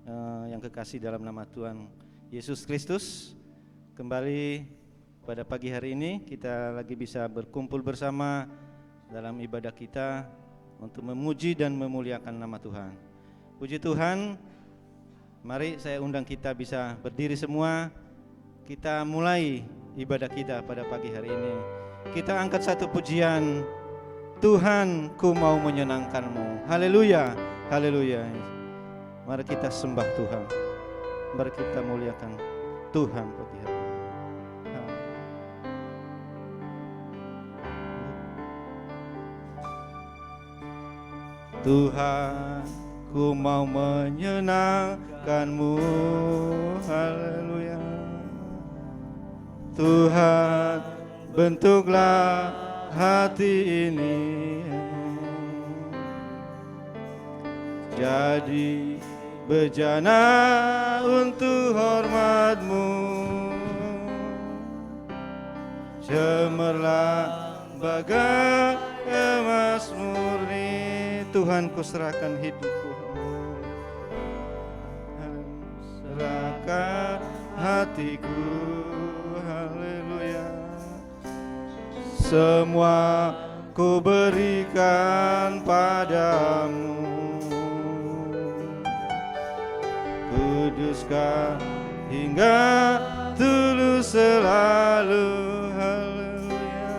yang kekasih dalam nama Tuhan Yesus Kristus, kembali pada pagi hari ini kita lagi bisa berkumpul bersama dalam ibadah kita untuk memuji dan memuliakan nama Tuhan. Puji Tuhan, mari saya undang kita bisa berdiri semua. Kita mulai ibadah kita pada pagi hari ini. Kita angkat satu pujian, Tuhan ku mau menyenangkan-Mu. Haleluya, haleluya. Mari kita sembah Tuhan. Mari kita muliakan Tuhan pagi hari ini. Tuhan, ku mau menyenangkan-Mu. Haleluya. Tuhan, bentuklah hati ini jadi bejana untuk hormat-Mu. Cemerlang bagai emas murni. Tuhan, ku serahkan hidupku, serahkan hatiku. Haleluya. Semua ku berikan padamu. Kuduskan hingga tulus selalu. Haleluya.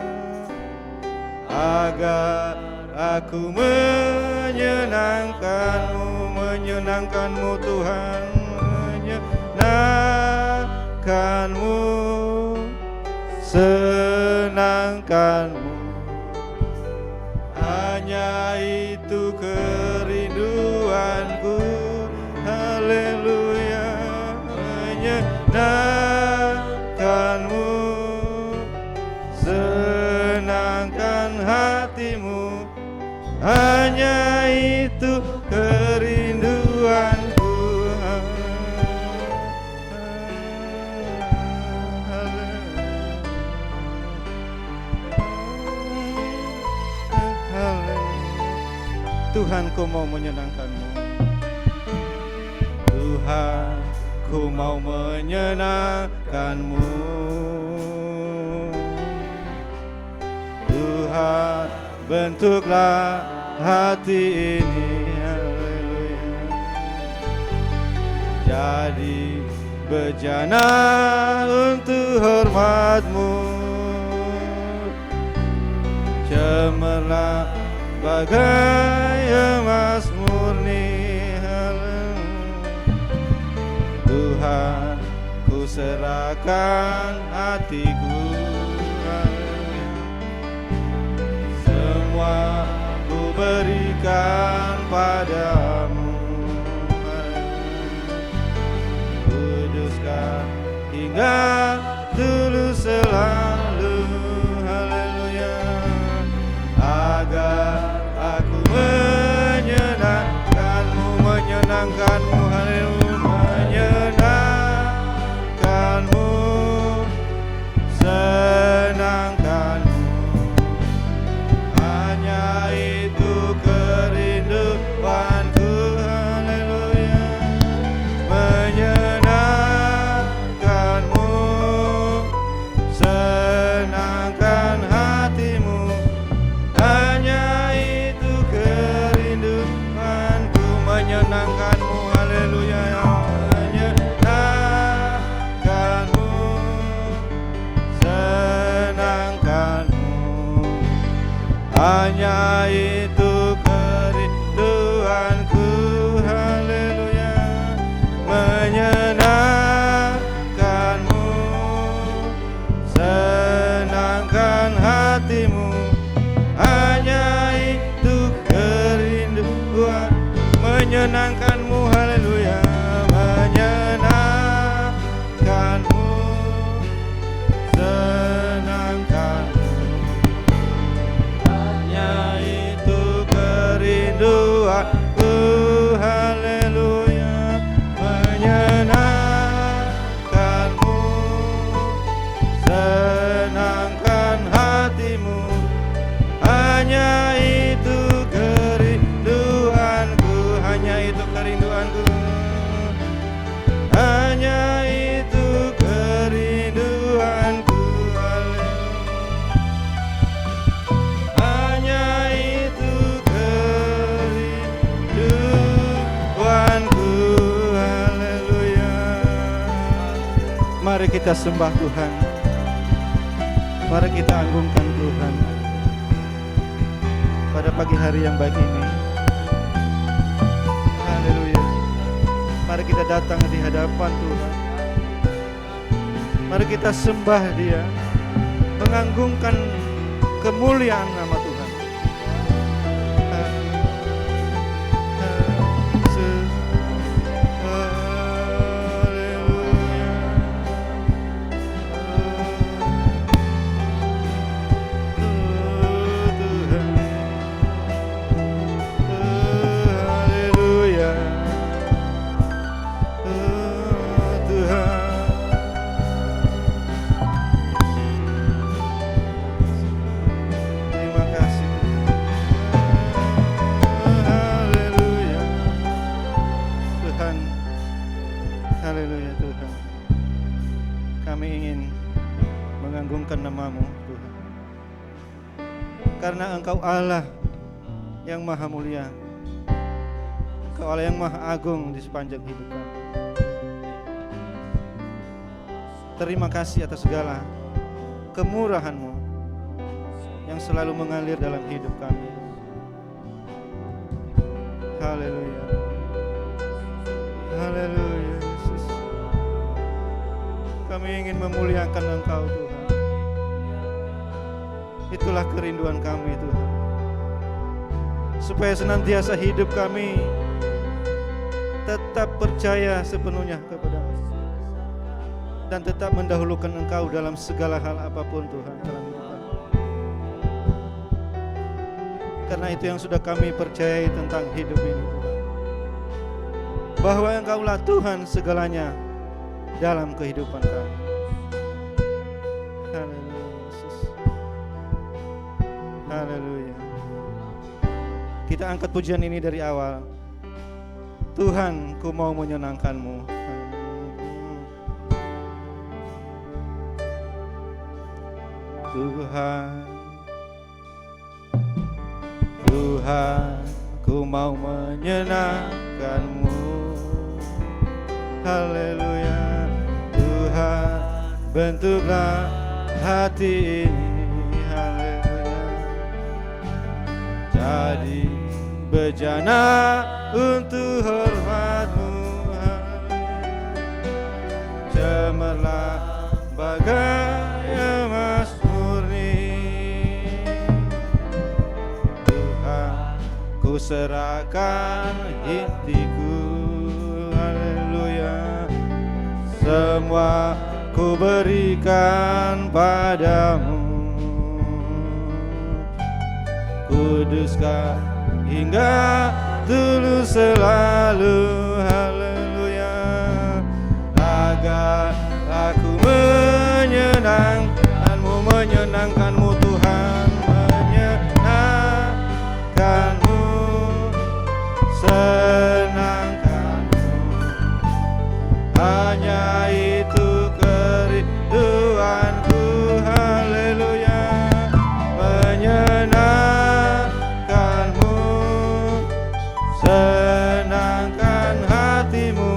Agar aku menyenangkan-Mu Tuhan, menyenangkan-Mu, senangkan-Mu. Hanya itu kerinduanku. Haleluya. Menyenangkan-Mu, senangkan hatimu. Hanya itu kerinduanku. Tuhan, ku mau menyenangkan-Mu. Tuhan, ku mau menyenangkan-Mu. Tuhan, bentuklah hati ini. Haleluya. Jadi bejana untuk hormat-Mu. Cemerlang bagai emas murni. Tuhan, ku serahkan hatiku. Semua ku berikan padamu. Kuduskan hingga tulus selalu. Haleluya. Agar aku menyenangkan-Mu, menyenangkan-Mu. Haleluya. Menyenangkan-Mu, senangkan-Mu. Hanya itu kerinduanku. Haleluya. Menyenangkan-Mu, senangkan hatimu. Hanya itu kerinduanku. Menyenangkan-Mu. Haleluya. Menyenangkan-Mu, senangkan-Mu. Hanya itu kerinduanku. Haleluya. Menyenangkan-Mu, senangkan hatimu. Hanya itu kerinduan. Menyenangkan-Mu. Haleluya. Menyenangkan-Mu, senangkan-Mu. Hanya itu kerinduanku. Haleluya. Menyenangkan-Mu, senangkan hatimu. Hanya itu kerinduanku. Hanya itu kerinduanku. Mari kita sembah Tuhan. Mari kita agungkan Tuhan pada pagi hari yang baik ini. Haleluya. Mari kita datang di hadapan Tuhan. Mari kita sembah Dia, mengagungkan kemuliaan nama Tuhan. Haleluya Tuhan. Kami ingin mengagungkan nama-Mu Tuhan. Karena Engkau Allah yang maha mulia. Engkau Allah yang maha agung di sepanjang hidup kami. Terima kasih atas segala kemurahan-Mu yang selalu mengalir dalam hidup kami. Haleluya. Haleluya Yesus. Kami ingin memuliakan Engkau Tuhan. Itulah kerinduan kami Tuhan. Supaya senantiasa hidup kami tetap percaya sepenuhnya kepada-Mu dan tetap mendahulukan Engkau dalam segala hal apapun Tuhan dalam hidup kami. Karena itu yang sudah kami percayai tentang hidup ini Tuhan, bahwa Engkaulah Tuhan segalanya dalam kehidupan kami. Haleluya Yesus. Haleluya. Kita angkat pujian ini dari awal. Tuhan, ku mau menyenangkan-Mu. Tuhan, Tuhan, ku mau menyenangkan-Mu. Haleluya. Tuhan, bentuklah hati ini. Haleluya. Jadi bejana untuk hormat-Mu. Cemerlah bagai emas murni. Tuhan, ku serahkan hatiku. Haleluya. Semua ku berikan padamu. Kuduskan hingga dulu selalu. Haleluya. Agar aku menyenangkan-Mu, menyenangkan-Mu Tuhan, menyenangkan-Mu, senangkan-Mu. Hanya itu kerinduanku. Haleluya. Menyenangkan-Mu, senangkan hati-Mu.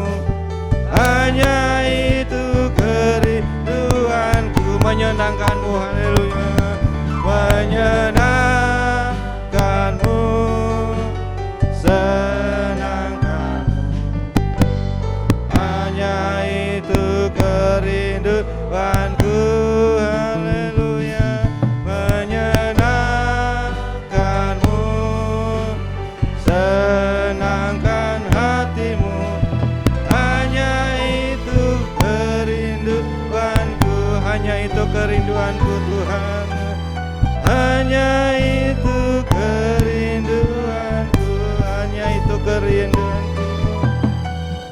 Hanya itu kerinduanku. Menyenangkan-Mu. Haleluya. Menyenangkan-Mu, senangkan-Mu. Hanya itu kerinduanku. Haleluya. Menyenangkan-Mu, senangkan hati-Mu. Hanya itu kerinduanku. Hanya itu kerinduanku Tuhan. Hanya itu kerinduanku. Hanya itu kerinduanku.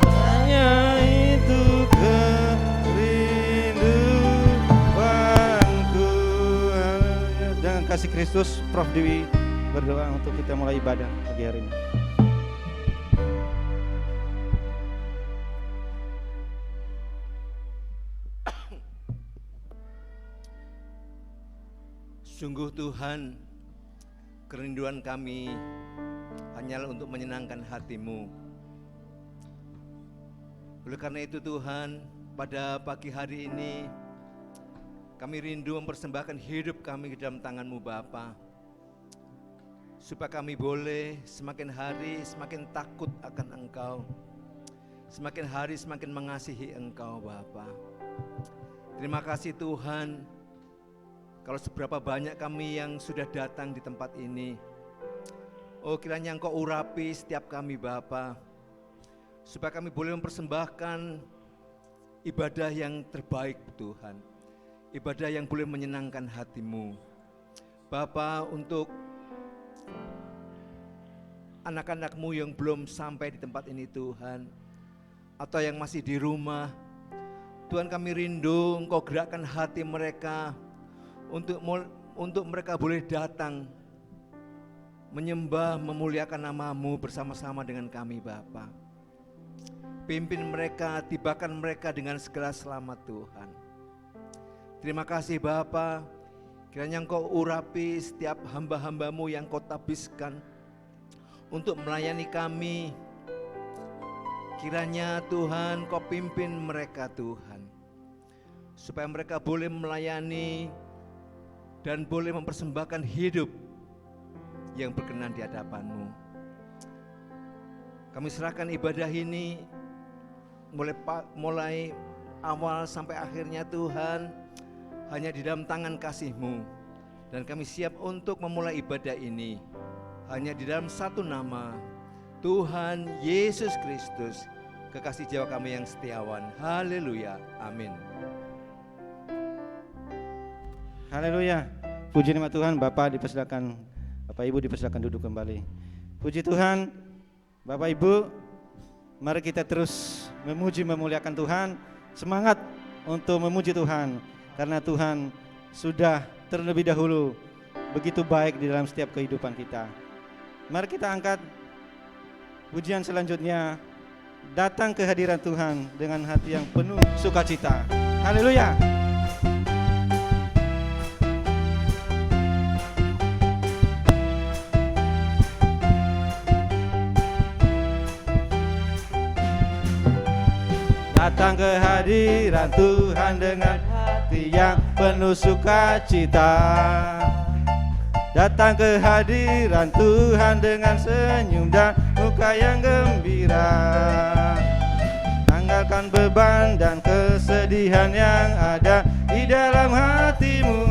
Hanya itu kerinduanku. Dengan kasih Kristus, Prof Dewi berdoa untuk kita mulai ibadah pagi hari ini. Sungguh Tuhan, kerinduan kami hanyalah untuk menyenangkan hati-Mu. Oleh karena itu Tuhan, pada pagi hari ini kami rindu mempersembahkan hidup kami ke dalam tangan-Mu Bapa, supaya kami boleh semakin hari semakin takut akan Engkau, semakin hari semakin mengasihi Engkau Bapa. Terima kasih Tuhan, kalau seberapa banyak kami yang sudah datang di tempat ini. Oh, kiranya Engkau urapi setiap kami Bapa, supaya kami boleh mempersembahkan ibadah yang terbaik Tuhan, ibadah yang boleh menyenangkan hati-Mu Bapa. Untuk anak-anak-Mu yang belum sampai di tempat ini Tuhan, atau yang masih di rumah, Tuhan kami rindu Engkau gerakkan hati mereka untuk mereka boleh datang menyembah, memuliakan nama-Mu bersama-sama dengan kami Bapa. Pimpin mereka, tibakan mereka dengan segala selamat Tuhan. Terima kasih Bapa, kiranya Engkau urapi setiap hamba-hamba-Mu yang Kau tabiskan untuk melayani kami. Kiranya Tuhan Kau pimpin mereka Tuhan, supaya mereka boleh melayani dan boleh mempersembahkan hidup yang berkenan di hadapan-Mu. Kami serahkan ibadah ini mulai awal sampai akhirnya Tuhan hanya di dalam tangan kasih-Mu, dan kami siap untuk memulai ibadah ini hanya di dalam satu nama, Tuhan Yesus Kristus, kekasih jiwa kami yang setiawan. Haleluya, amin. Haleluya. Puji nama Tuhan. Bapak Ibu dipersilakan duduk kembali. Puji Tuhan. Bapak Ibu, mari kita terus memuji memuliakan Tuhan. Semangat untuk memuji Tuhan, karena Tuhan sudah terlebih dahulu begitu baik di dalam setiap kehidupan kita. Mari kita angkat pujian selanjutnya, datang ke hadirat Tuhan dengan hati yang penuh sukacita. Haleluya. Datang ke hadirat Tuhan dengan hati yang penuh sukacita. Datang ke hadirat Tuhan dengan senyum dan muka yang gembira. Tanggalkan beban dan kesedihan yang ada di dalam hatimu.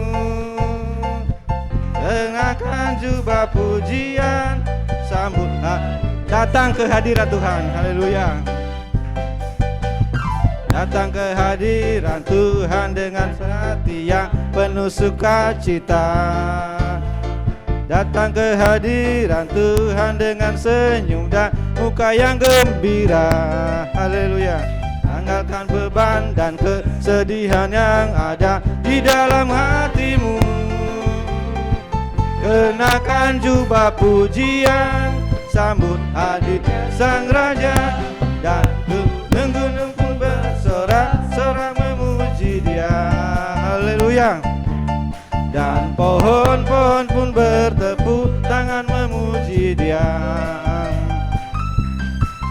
Kenakan jubah pujian, sambut datang ke hadirat Tuhan. Haleluya. Datang ke hadirat Tuhan dengan hati yang penuh sukacita. Datang ke hadirat Tuhan dengan senyum dan muka yang gembira. Haleluya. Tanggalkan beban dan kesedihan yang ada di dalam hatimu. Kenakan jubah pujian, sambut hadirnya Sang Raja, dan gunung-gunung pun bersorak-sorak memuji Dia. Haleluya. Dan pohon-pohon pun bertepuk tangan memuji Dia.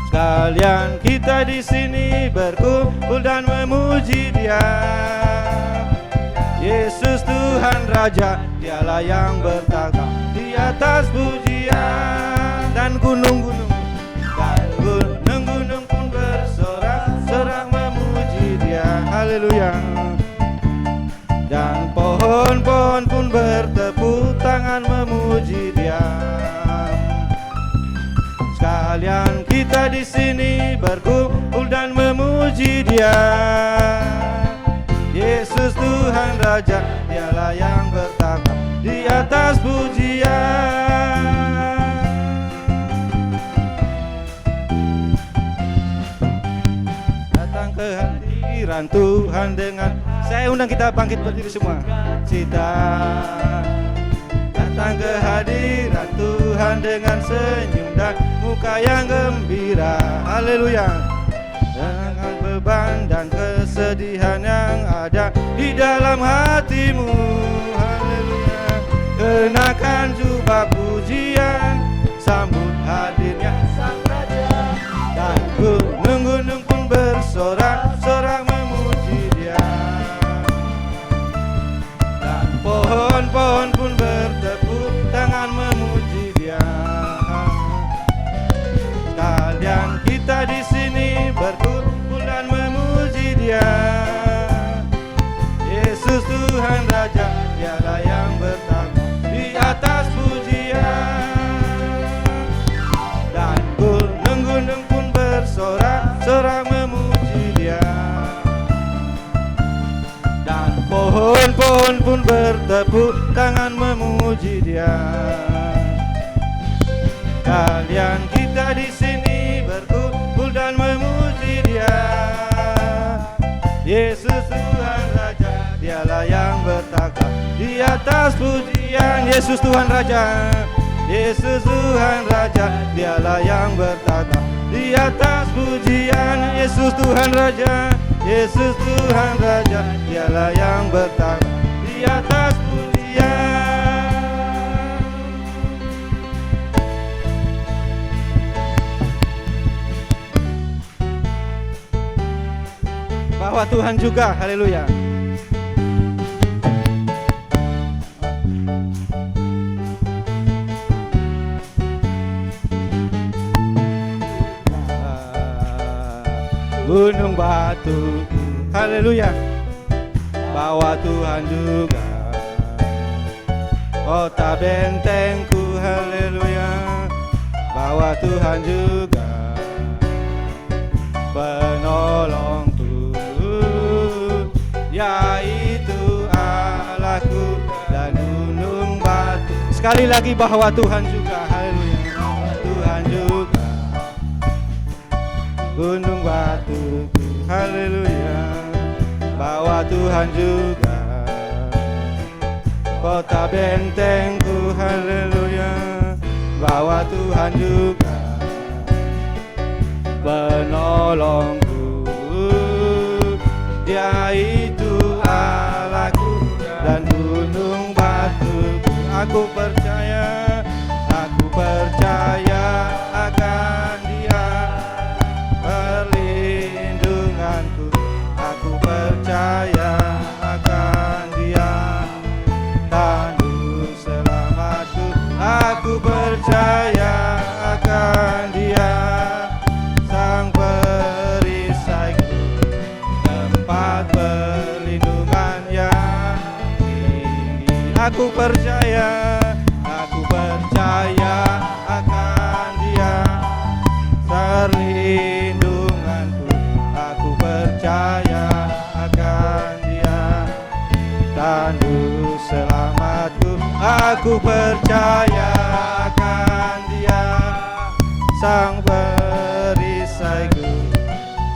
Sekalian kita di sini berkumpul dan memuji Dia. Yesus Tuhan Raja, Dialah yang bertakhta di atas pujian. Dan gunung-gunung pun bersorak-sorak memuji Dia. Haleluya. Dan pohon-pohon pun bertepuk tangan memuji Dia. Sekalian kita di sini berkumpul dan memuji Dia. Yesus Tuhan Raja, Dialah yang bertakhta di atas pujian. Datang ke hadirat Tuhan dengan, saya undang kita bangkit berdiri semua. Cita. Datang ke hadirat Tuhan dengan senyum dan muka yang gembira. Haleluya. Dengan beban dan kesedihan yang ada di dalam hatimu. Haleluya. Kenakan jubah pujian, sambut hadirnya Sang Raja. Dan gunung-gunung pun bersorak-sorak memuji kita di sini berkumpul dan memuji Dia. Yesus Tuhan Raja, Dialah yang bertakhta di atas pujian. Dan gunung-gunung pun bersorak-sorak memuji Dia. Dan pohon-pohon pun bertepuk tangan memuji Dia. Kalian kita di sini berkumpul dan memuji Dia. Yesus Tuhan Raja, Dialah yang bertakhta di atas pujian. Yesus Tuhan Raja, Yesus Tuhan Raja, Dialah yang bertakhta di atas pujian. Yesus Tuhan Raja, Yesus Tuhan Raja, Dialah yang bertakhta di atas pujian. Bahwa Tuhan juga, haleluya. Gunung batu, haleluya. Bahwa Tuhan juga, kota bentengku, haleluya. Bahwa Tuhan juga penolongku, yaitu Allahku dan gunung batu. Sekali lagi bahwa Tuhan juga, haleluya. Tuhan juga gunung batuku, haleluya. Bahwa Tuhan juga kota bentengku, haleluya. Bahwa Tuhan juga penolongku, Dia itu Allahku dan gunung batuku. Aku percaya akan Dia perlindunganku. Aku percaya akan Dia tanduk selamatku. Aku percaya akan Dia Sang perisaiku, tempat perlindungan yang tinggi. Aku percaya akan Dia perlindunganku. Aku percaya akan Dia tanduk selamatku. Aku percaya akan Dia Sang perisaiku,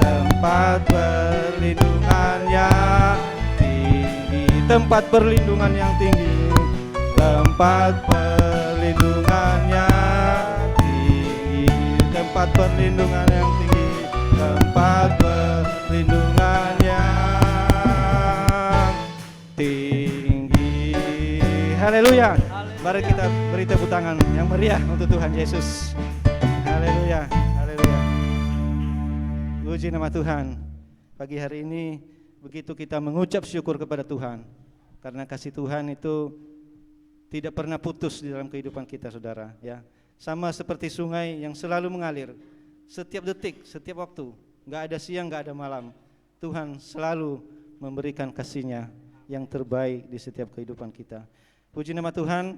tempat perlindungan yang tinggi. Tempat perlindungan yang tinggi, tempat perlindungan yang tinggi. Tempat perlindungan yang tinggi, tempat perlindungan yang tinggi. Haleluya. Mari kita beri tepuk tangan yang meriah untuk Tuhan Yesus. Haleluya, haleluya. Puji nama Tuhan. Pagi hari ini begitu kita mengucap syukur kepada Tuhan, karena kasih Tuhan itu tidak pernah putus di dalam kehidupan kita, saudara. Ya, sama seperti sungai yang selalu mengalir, setiap detik, setiap waktu, nggak ada siang, nggak ada malam. Tuhan selalu memberikan kasih-Nya yang terbaik di setiap kehidupan kita. Puji nama Tuhan.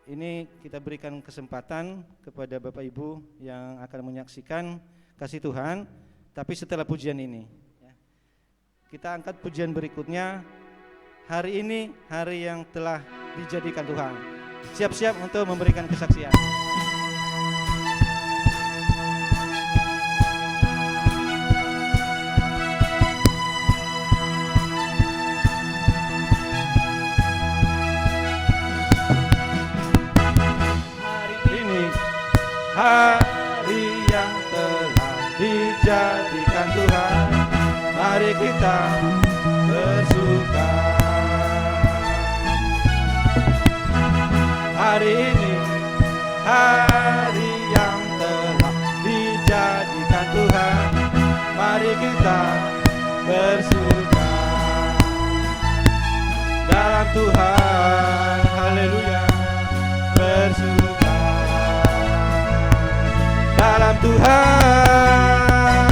Ini kita berikan kesempatan kepada Bapak Ibu yang akan menyaksikan kasih Tuhan. Tapi setelah pujian ini, kita angkat pujian berikutnya. Hari ini hari yang telah dijadikan Tuhan. Siap-siap untuk memberikan kesaksian. Hari yang telah dijadikan Tuhan, mari kita bersuka. Hari ini hari yang telah dijadikan Tuhan, mari kita bersuka dalam Tuhan. Haleluya, bersuka Tuhan.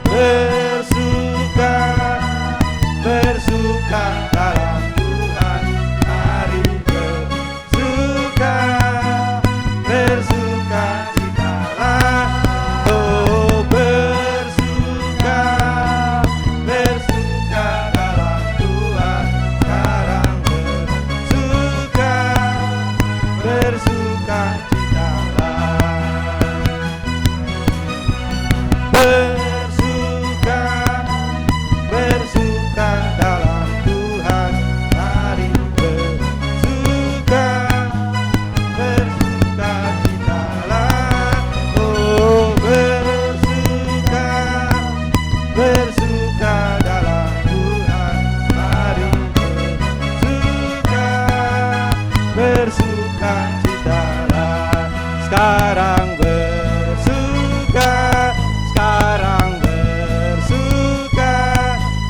Bersuka, bersuka dalam Tuhan. Mari bersuka, bersuka citalah. Oh bersuka, bersuka dalam Tuhan. Sekarang bersuka, bersuka citalah. Bersuka, bersuka dalam Tuhan. Mari bersuka, bersuka citalah. Oh bersuka, bersuka dalam Tuhan. Mari bersuka, bersuka citalah. Sekarang bersuka, sekarang bersuka,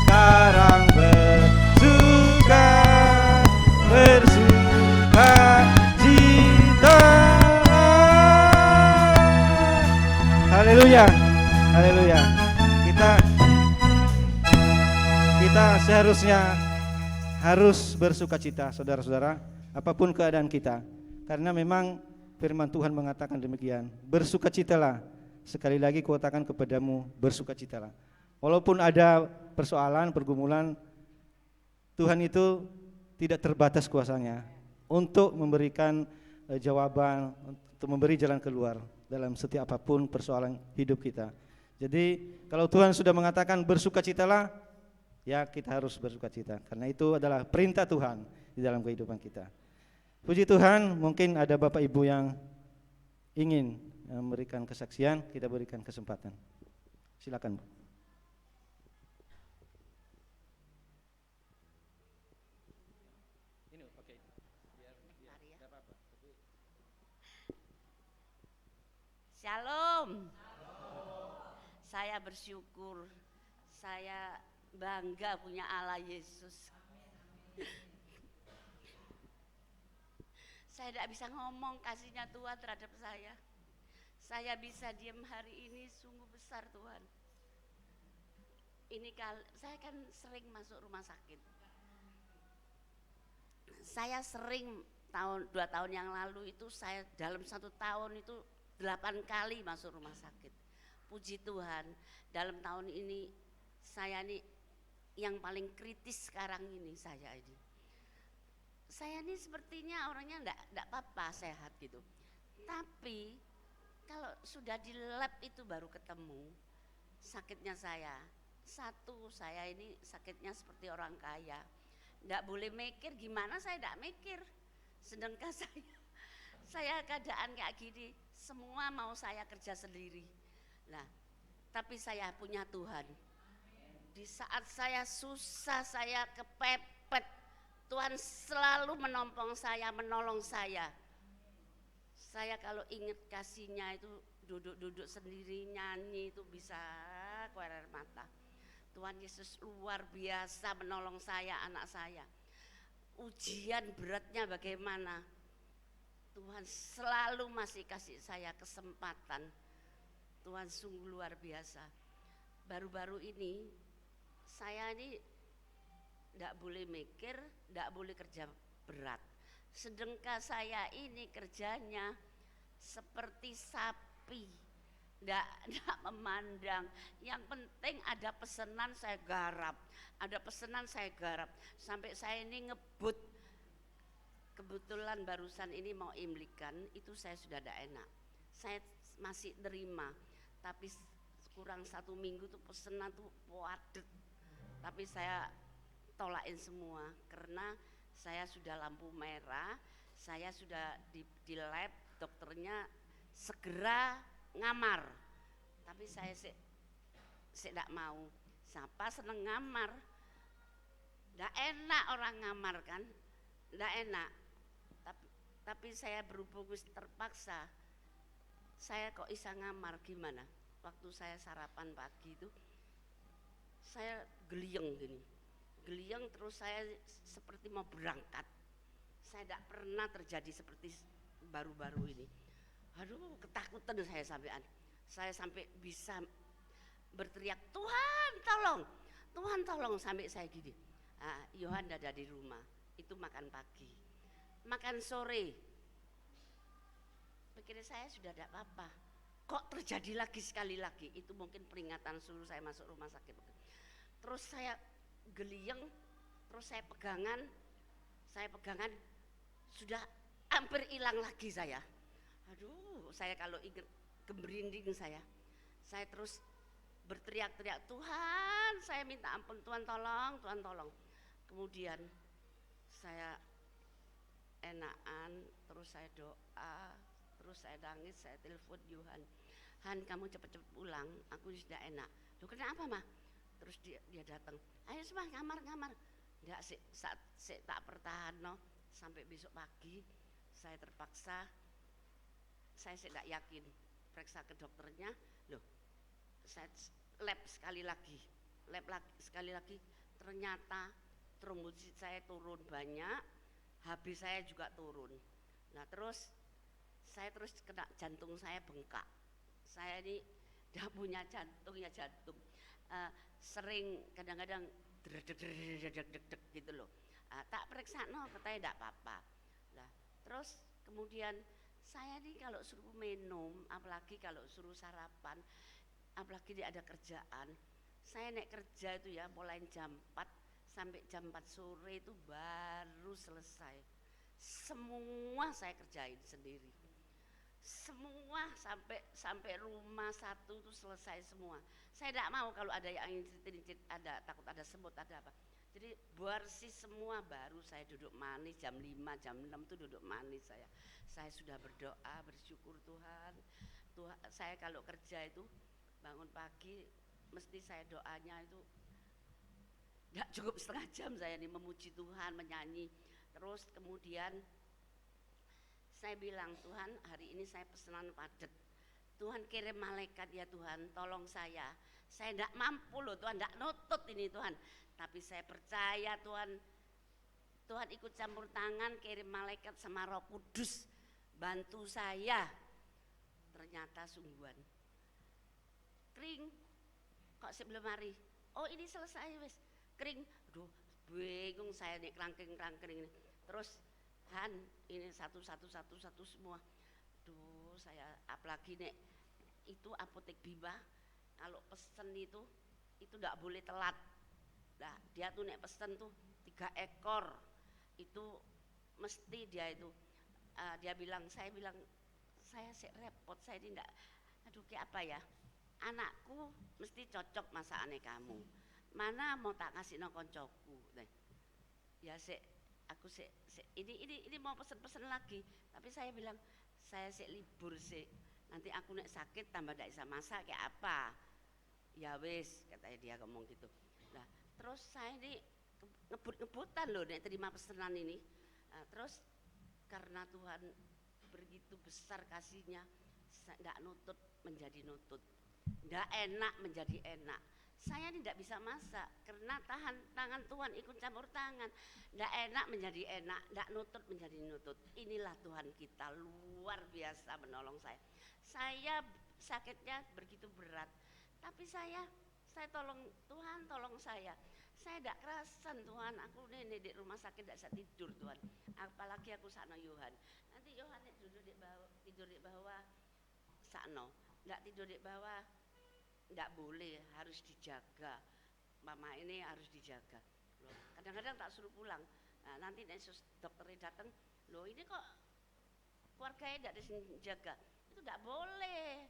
sekarang bersuka, bersuka cita. Haleluya, haleluya. Kita seharusnya harus bersuka cita, saudara-saudara, apapun keadaan kita. Karena memang firman Tuhan mengatakan demikian. Bersukacitalah. Sekali lagi kutakan kepadamu, bersukacitalah. Walaupun ada persoalan, pergumulan, Tuhan itu tidak terbatas kuasanya untuk memberikan jawaban, untuk memberi jalan keluar dalam setiap apapun persoalan hidup kita. Jadi kalau Tuhan sudah mengatakan bersukacitalah, ya kita harus bersukacita, karena itu adalah perintah Tuhan di dalam kehidupan kita. Puji Tuhan, mungkin ada Bapak Ibu yang ingin memberikan kesaksian, kita berikan kesempatan. Silakan, Bu. Shalom. Saya bersyukur, saya bangga punya Allah Yesus. Saya tidak bisa ngomong kasihnya Tuhan terhadap saya. Saya bisa diam hari ini sungguh besar Tuhan. Saya kan sering masuk rumah sakit. Saya sering 2 tahun yang lalu itu saya dalam 1 tahun itu 8 kali masuk rumah sakit. Puji Tuhan, dalam tahun ini saya ini yang paling kritis sekarang ini saya ini. Saya ini sepertinya orangnya enggak apa-apa, sehat gitu. Tapi kalau sudah di lab itu baru ketemu sakitnya saya. Satu, saya ini sakitnya seperti orang kaya. Enggak boleh mikir, gimana saya enggak mikir. Sedangkan saya keadaan kayak gini, semua mau saya kerja sendiri. Nah, tapi saya punya Tuhan. Di saat saya susah, saya kepepet, Tuhan selalu menolong saya. Saya kalau ingat kasihnya itu duduk-duduk sendiri nyanyi itu bisa keluar air mata. Tuhan Yesus luar biasa menolong saya, anak saya. Ujian beratnya bagaimana? Tuhan selalu masih kasih saya kesempatan. Tuhan sungguh luar biasa. Baru-baru ini saya ini tidak boleh mikir, tidak boleh kerja berat. Sedangkan saya ini kerjanya seperti sapi, tidak memandang. Yang penting ada pesanan saya garap, sampai saya ini ngebut. Kebetulan barusan ini mau imlikan, itu saya sudah tidak enak. Saya masih terima, tapi kurang 1 minggu tuh pesanan tuh padet. Tapi saya tolakin semua karena saya sudah lampu merah, saya sudah di lab, dokternya segera ngamar. Tapi saya tidak mau. Siapa seneng ngamar? Tidak enak orang ngamar kan? Tidak enak. Tapi saya berhubung terpaksa. Saya kok bisa ngamar gimana? Waktu saya sarapan pagi itu, saya geliyeng gini. Geliyeng terus saya seperti mau berangkat. Saya tidak pernah terjadi seperti baru-baru ini. Aduh, ketakutan saya sampean. Saya sampai bisa berteriak, Tuhan tolong, Tuhan tolong, sampai saya gini. Yohan ada di rumah, itu makan pagi, makan sore. Pikir saya sudah tidak apa-apa. Kok terjadi lagi sekali lagi? Itu mungkin peringatan suruh saya masuk rumah sakit. Terus saya geliyeng, terus saya pegangan, sudah hampir hilang lagi saya. Aduh, saya kalau ingat gemerinding saya terus berteriak-teriak, Tuhan saya minta ampun, Tuhan tolong, Tuhan tolong. Kemudian saya enakan, terus saya doa, terus saya nangis, saya telepon Yohan, Han kamu cepet-cepet pulang, aku sudah enak. Loh kenapa mah? Terus dia datang, ayo semua kamar. Enggak sih, tak pertahan no. Sampai besok pagi saya terpaksa, saya tidak yakin, periksa ke dokternya, loh saya lab sekali lagi, ternyata trombosit saya turun banyak, HB saya juga turun. Nah terus saya kena jantung saya bengkak. Saya ini tidak punya jantung ya jantung, sering kadang-kadang deg gitu loh. Tak periksa no, katanya tidak apa-apa. Nah terus kemudian saya nih kalau suruh minum, apalagi kalau suruh sarapan, apalagi dia ada kerjaan, saya naik kerja itu ya mulai jam 4 sampai jam 4 sore itu baru selesai. Semua saya kerjain sendiri, semua sampai rumah satu itu selesai semua. Saya tidak mau kalau ada yang incit, ada takut ada semut ada apa. Jadi bersih semua, baru saya duduk manis jam 5 jam 6 itu duduk manis saya sudah berdoa, bersyukur Tuhan. Saya kalau kerja itu bangun pagi mesti saya doanya itu tidak cukup setengah jam, saya nih memuji Tuhan, menyanyi. Terus kemudian saya bilang, Tuhan hari ini saya pesanan padat, Tuhan kirim malaikat ya Tuhan, tolong saya tidak mampu loh Tuhan, tidak nutut ini Tuhan, tapi saya percaya Tuhan ikut campur tangan, kirim malaikat sama Roh Kudus bantu saya. Ternyata sungguhan kering, kok sebelum hari, oh ini selesai wes, kering, aduh bingung saya nih kerangkering ini. Terus Han ini satu semua, aduh saya apalagi nek itu apotek Bima kalau pesen itu tidak boleh telat. Nah dia tuh nek pesen tuh 3 ekor itu mesti dia itu dia bilang, saya sih repot, saya ini enggak, aduh kayak apa ya, anakku mesti cocok masakannya kamu, mana mau tak kasih no koncoku nih. Ya aku ini mau pesen lagi, tapi saya bilang saya libur nanti aku nek sakit tambah tidak bisa masak kayak apa. Ya wis katanya dia ngomong gitu. Nah terus saya ini ngebut-ngebutan loh nek terima pesanan ini. Nah, terus karena Tuhan begitu besar kasihnya, tidak nutut menjadi nutut, tidak enak menjadi enak. Saya ini tidak bisa masak karena tangan Tuhan ikut campur tangan. Tidak enak menjadi enak, tidak nutut menjadi nutut. Inilah Tuhan kita luar biasa menolong saya. Saya sakitnya begitu berat, tapi saya tolong Tuhan, tolong saya. Saya tidak kerasan Tuhan, aku ini di rumah sakit tidak bisa tidur Tuhan. Apalagi aku sakno Yohan. Nanti Yohan tidur di bawah sakno, tidak tidur di bawah. Tidak boleh, harus dijaga. Mama ini harus dijaga. Loh, kadang-kadang tak suruh pulang. Nah, nanti dokternya datang, loh ini kok keluarganya tidak dijaga. Itu tidak boleh.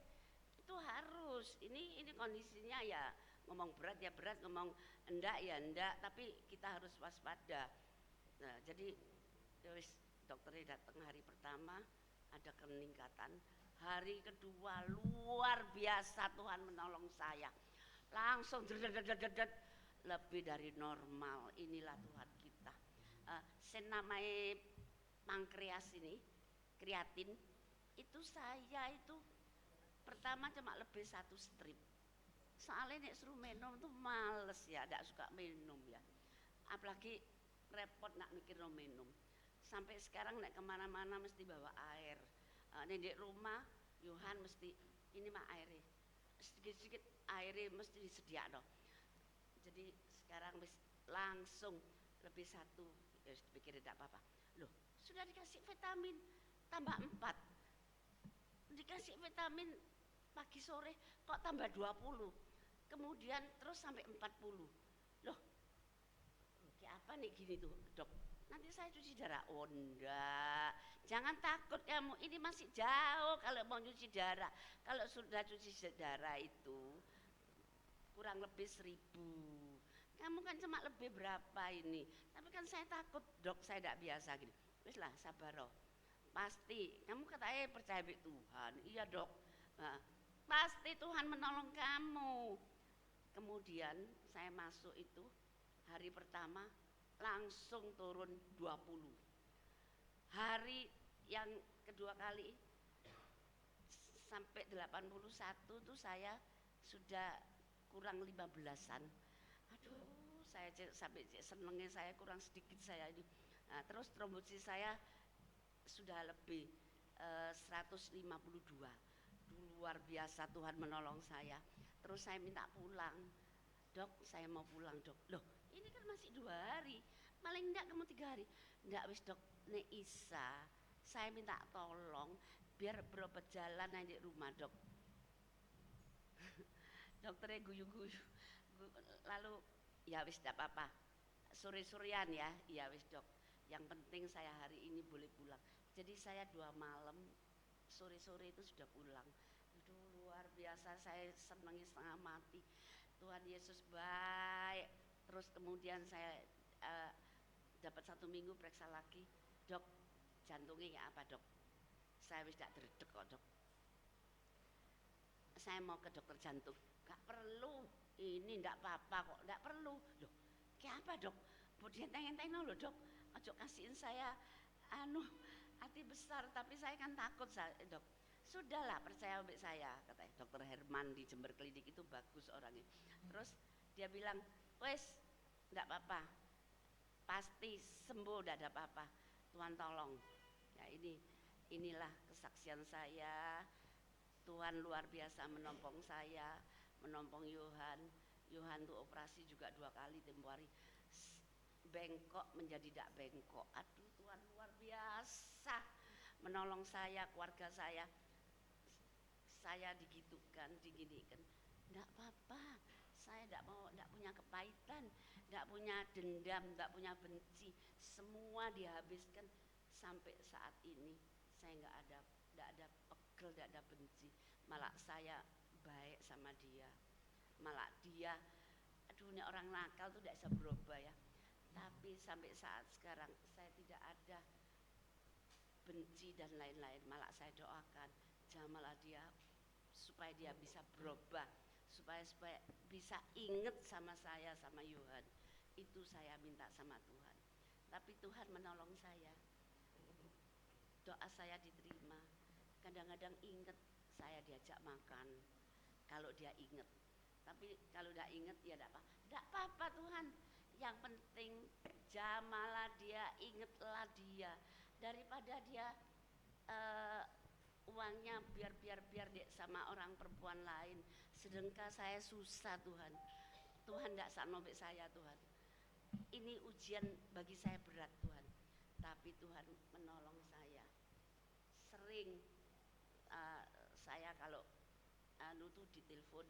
Itu harus. Ini kondisinya ya ngomong berat ya berat, ngomong enggak ya enggak, tapi kita harus waspada. Nah, jadi terus dokternya datang hari pertama ada peningkatan. Hari kedua luar biasa Tuhan menolong saya, langsung lebih dari normal. Inilah Tuhan kita. Senamai pankreas ini, kreatin itu saya itu pertama cuma lebih 1 strip. Soalnya nek suruh minum tuh males ya, tidak suka minum ya. Apalagi repot nak mikir minum. Sampai sekarang nek kemana-mana mesti bawa air. Nek di rumah mesti ini mah airnya sedikit-sedikit airnya mesti disediakan. Jadi sekarang langsung lebih 1, ya pikir tidak apa-apa. Loh, sudah dikasih vitamin tambah 4, dikasih vitamin pagi sore kok tambah 20, kemudian terus sampai 40. Loh, kayak apa nih gini tuh dok, nanti saya cuci darah. Oh enggak, jangan takut kamu, ini masih jauh kalau mau cuci darah. Kalau sudah cuci darah itu kurang lebih 1000, kamu kan cuma lebih berapa ini, tapi kan saya takut dok, saya tidak biasa gini. Wis lah sabar loh, pasti kamu katanya percaya sama Tuhan. Iya dok, nah, pasti Tuhan menolong kamu. Kemudian saya masuk itu hari pertama langsung turun 20. Hari yang kedua kali sampai 81 tuh saya sudah kurang 15-an. Aduh, saya sampai senengnya saya kurang sedikit saya ini. Nah, terus trombosit saya sudah lebih 152. Luar biasa, Tuhan menolong saya. Terus saya minta pulang. Dok, saya mau pulang dok. Loh, ini kan masih 2 hari. Paling enggak kamu 3 hari. Enggak wis dok, Nek Isa, saya minta tolong biar berobat jalan aja di rumah dok. Dokternya guyu-guyu. Lalu ya wis tidak apa-apa, sore-sorean ya, iya wis dok, yang penting saya hari ini boleh pulang. Jadi saya 2 malam sore-sore itu sudah pulang. Aduh luar biasa, saya senangnya setengah mati. Tuhan Yesus baik. Terus kemudian saya dapat 1 minggu periksa lagi, dok jantungnya kayak apa dok? Saya wis tidak dredeg kok dok, saya mau ke dokter jantung. Gak perlu, ini ndak apa-apa kok, ndak perlu. Loh, kayak apa dok? Buat enteng-enteng loh dok, ojo kasihin saya hati besar, tapi saya kan takut dok. Sudahlah percaya sama saya, katanya dokter Herman di Jember Klinik itu bagus orangnya. Terus dia bilang, wes ndak apa-apa, pasti sembuh, ndak ada apa-apa, Tuhan tolong. Ya inilah kesaksian saya. Tuhan luar biasa menompong saya, menompong Yohan. Yohan tuh operasi juga 2 kali tempo hari, bengkok menjadi tidak bengkok. Aduh Tuhan luar biasa menolong saya, keluarga saya. Saya digitukan, diginikan, enggak apa-apa. Saya enggak punya kepahitan, enggak punya dendam, enggak punya benci. Semua dihabiskan sampai saat ini. Saya enggak ada pegel, enggak ada benci. Malah saya baik sama dia. Malah dia, aduh ini orang nakal tuh enggak bisa berubah ya. Tapi sampai saat sekarang saya tidak ada benci dan lain-lain. Malah saya doakan, jamalah dia supaya dia bisa berubah, supaya bisa inget sama saya, sama Yohan. Itu saya minta sama Tuhan. Tapi Tuhan menolong saya. Doa saya diterima. Kadang-kadang inget saya diajak makan kalau dia inget. Tapi kalau tidak inget ya tidak apa-apa Tuhan. Yang penting jamalah dia, ingetlah dia, daripada dia uangnya biar dek sama orang perempuan lain. Sedangkan saya susah Tuhan. Tuhan tidak sanobek saya Tuhan. Ini ujian bagi saya berat Tuhan. Tapi Tuhan menolong saya. Sering saya kalau tuh ditelepon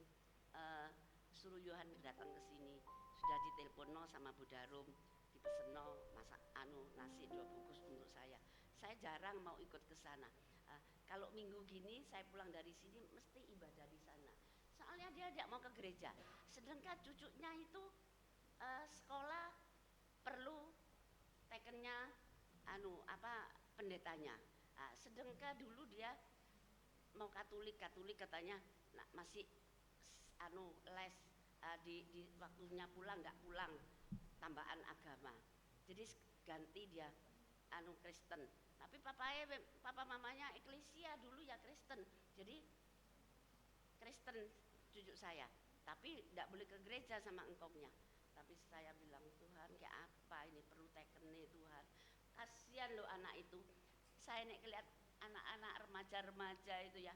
suruh Yohan datang ke sini. Sudah ditelepon sama Bu Darum, dipeseno masak nasi 2 bungkus untuk saya. Saya jarang mau ikut ke sana. Kalau minggu gini saya pulang dari sini mesti ibadah di sana. Soalnya dia tidak mau ke gereja. Sedangkan cucunya itu sekolah perlu tekennya pendetanya. Sedangkan dulu dia mau Katolik katanya masih les di waktunya pulang nggak pulang, tambahan agama. Jadi ganti dia Kristen. Tapi papa mamanya eklesia dulu ya Kristen. Jadi Kristen cucu saya. Tapi tidak boleh ke gereja sama engkongnya. Tapi saya bilang Tuhan kayak apa ini perlu tekenne Tuhan. Kasihan loh anak itu. Saya nek lihat anak-anak remaja-remaja itu ya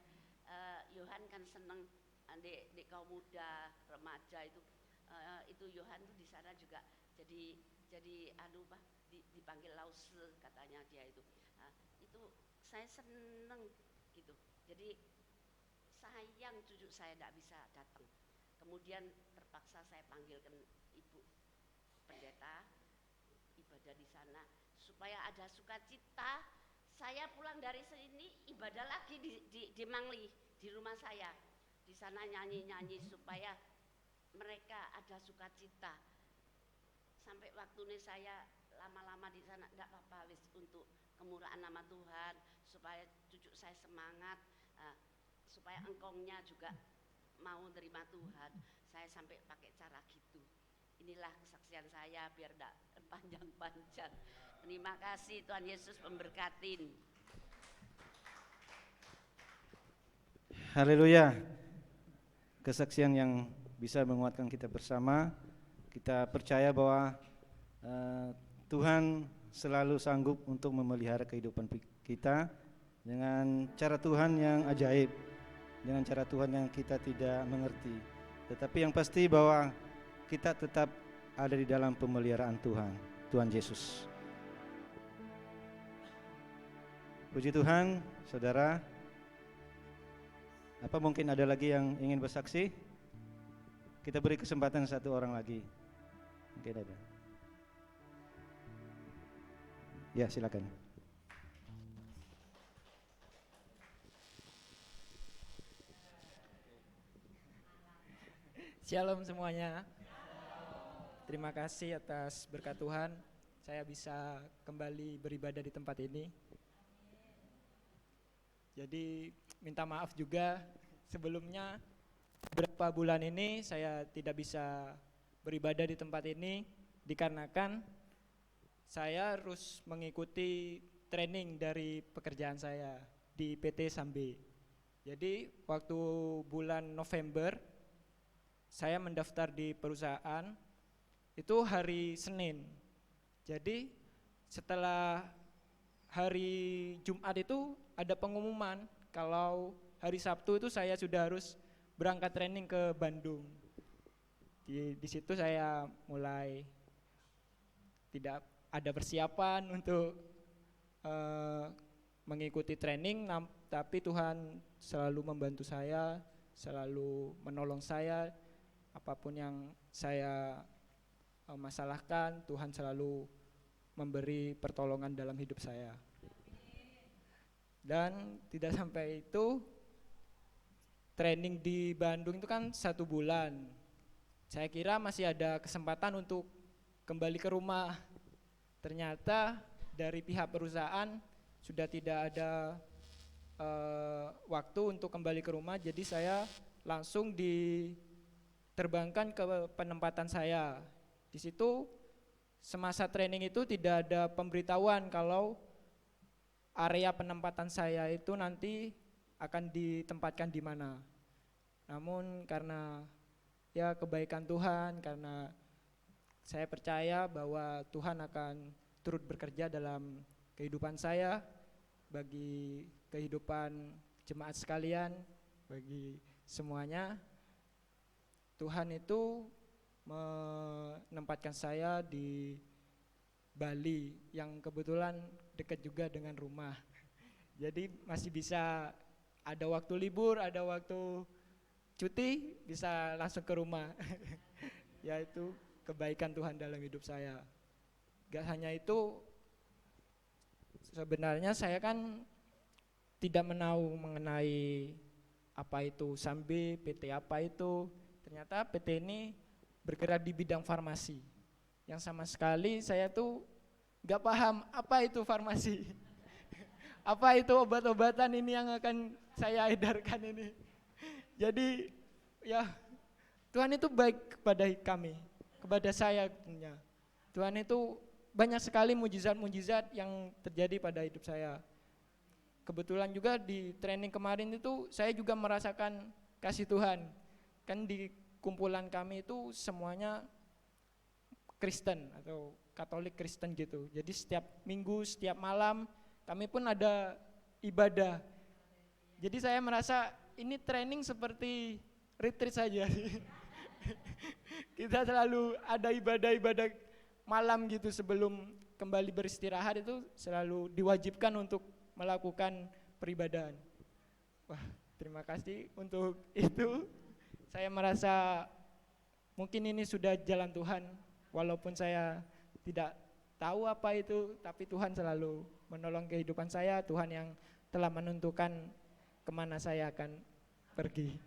Yohan kan seneng di kaum muda, remaja itu Yohan tuh di sana juga jadi dipanggil lause katanya dia itu. Nah, itu saya seneng gitu. Jadi sayang cucu saya tidak bisa datang. Kemudian terpaksa saya panggilkan ibu pendeta ibadah di sana supaya ada sukacita. Saya pulang dari sini ibadah lagi di Mangli, di rumah saya. Di sana nyanyi-nyanyi supaya mereka ada sukacita. Sampai waktu ini saya lama-lama di sana enggak apa-apa wis untuk kemurahan nama Tuhan, supaya cucu saya semangat, supaya engkongnya juga mau terima Tuhan. Saya sampai pakai cara gitu. Inilah kesaksian saya biar enggak panjang-panjang. Terima kasih, Tuhan Yesus memberkatin. Haleluya. Kesaksian yang bisa menguatkan kita bersama. Kita percaya bahwa Tuhan selalu sanggup untuk memelihara kehidupan kita dengan cara Tuhan yang ajaib, dengan cara Tuhan yang kita tidak mengerti. Tetapi yang pasti bahwa kita tetap ada di dalam pemeliharaan Tuhan, Tuhan Yesus. Puji Tuhan, saudara. Apa mungkin ada lagi yang ingin bersaksi? Kita beri kesempatan satu orang lagi. Mungkin ada. Ya, silakan. Shalom semuanya. Terima kasih atas berkat Tuhan. Saya bisa kembali beribadah di tempat ini. Jadi minta maaf juga sebelumnya beberapa bulan ini saya tidak bisa beribadah di tempat ini dikarenakan saya harus mengikuti training dari pekerjaan saya di PT Sambe. Jadi waktu bulan November saya mendaftar di perusahaan itu hari Senin. Jadi setelah hari Jumat itu ada pengumuman kalau hari Sabtu itu saya sudah harus berangkat training ke Bandung. Di situ saya mulai tidak ada persiapan untuk mengikuti training, tapi Tuhan selalu membantu saya, selalu menolong saya. Apapun yang saya masalahkan, Tuhan selalu memberi pertolongan dalam hidup saya. Dan tidak sampai itu, training di Bandung itu kan 1 bulan. Saya kira masih ada kesempatan untuk kembali ke rumah. Ternyata dari pihak perusahaan sudah tidak ada waktu untuk kembali ke rumah. Jadi saya langsung diterbangkan ke penempatan saya. Di situ semasa training itu tidak ada pemberitahuan kalau area penempatan saya itu nanti akan ditempatkan di mana. Namun karena ya kebaikan Tuhan, karena saya percaya bahwa Tuhan akan turut bekerja dalam kehidupan saya, bagi kehidupan jemaat sekalian, bagi semuanya. Tuhan itu menempatkan saya di Bali yang kebetulan dekat juga dengan rumah. Jadi masih bisa ada waktu libur, ada waktu cuti, bisa langsung ke rumah. Yaitu kebaikan Tuhan dalam hidup saya. Gak hanya itu, sebenarnya saya kan tidak menahu mengenai apa itu Sambe, PT apa itu. Ternyata PT ini bergerak di bidang farmasi. Yang sama sekali saya tuh gak paham apa itu farmasi. Apa itu obat-obatan ini yang akan saya edarkan ini. Jadi ya Tuhan itu baik kepada kami, kepada saya tentunya. Tuhan itu banyak sekali mujizat-mujizat yang terjadi pada hidup saya. Kebetulan juga di training kemarin itu saya juga merasakan kasih Tuhan. Kan di kumpulan kami itu semuanya Kristen atau Katolik Kristen gitu. Jadi setiap minggu, setiap malam kami pun ada ibadah. Jadi saya merasa ini training seperti retreat saja. Kita selalu ada ibadah-ibadah malam gitu sebelum kembali beristirahat, itu selalu diwajibkan untuk melakukan peribadahan. Wah, terima kasih untuk itu. Saya merasa mungkin ini sudah jalan Tuhan, walaupun saya tidak tahu apa itu, tapi Tuhan selalu menolong kehidupan saya. Tuhan yang telah menentukan kemana saya akan pergi.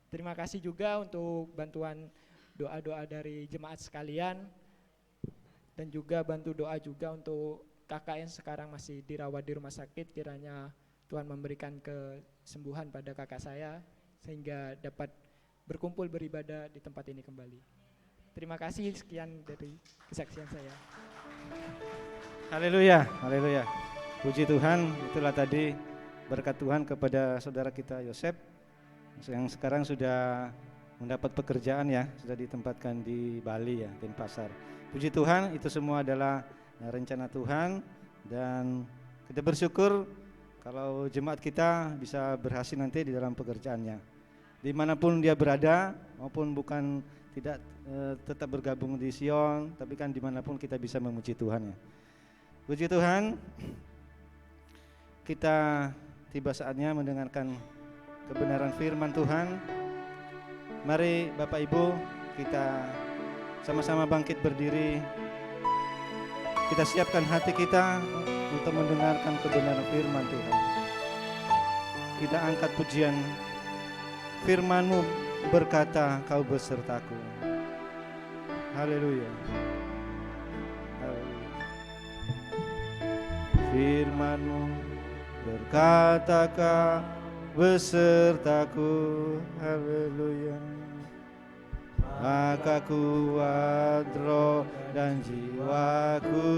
Terima kasih juga untuk bantuan doa-doa dari jemaat sekalian, dan juga bantu doa juga untuk kakak yang sekarang masih dirawat di rumah sakit. Kiranya Tuhan memberikan kesembuhan pada kakak saya sehingga dapat berkumpul beribadah di tempat ini kembali. Terima kasih, sekian dari kesaksian saya. Haleluya, haleluya. Puji Tuhan, itulah tadi berkat Tuhan kepada saudara kita Yosef yang sekarang sudah mendapat pekerjaan ya, sudah ditempatkan di Bali ya, Denpasar. Puji Tuhan, itu semua adalah rencana Tuhan, dan kita bersyukur kalau jemaat kita bisa berhasil nanti di dalam pekerjaannya. Dimanapun dia berada, maupun bukan tidak tetap bergabung di Sion, tapi kan dimanapun kita bisa memuji Tuhan ya. Puji Tuhan, kita tiba saatnya mendengarkan kebenaran firman Tuhan. Mari Bapak Ibu, kita sama-sama bangkit berdiri. Kita siapkan hati kita untuk mendengarkan kebenaran firman Tuhan. Kita angkat pujian, firman-Mu berkata, Kau besertaku. Haleluya. Haleluya. Firman-Mu berkata, Kau besertaku. Haleluya. Maka kuat roh dan jiwaku.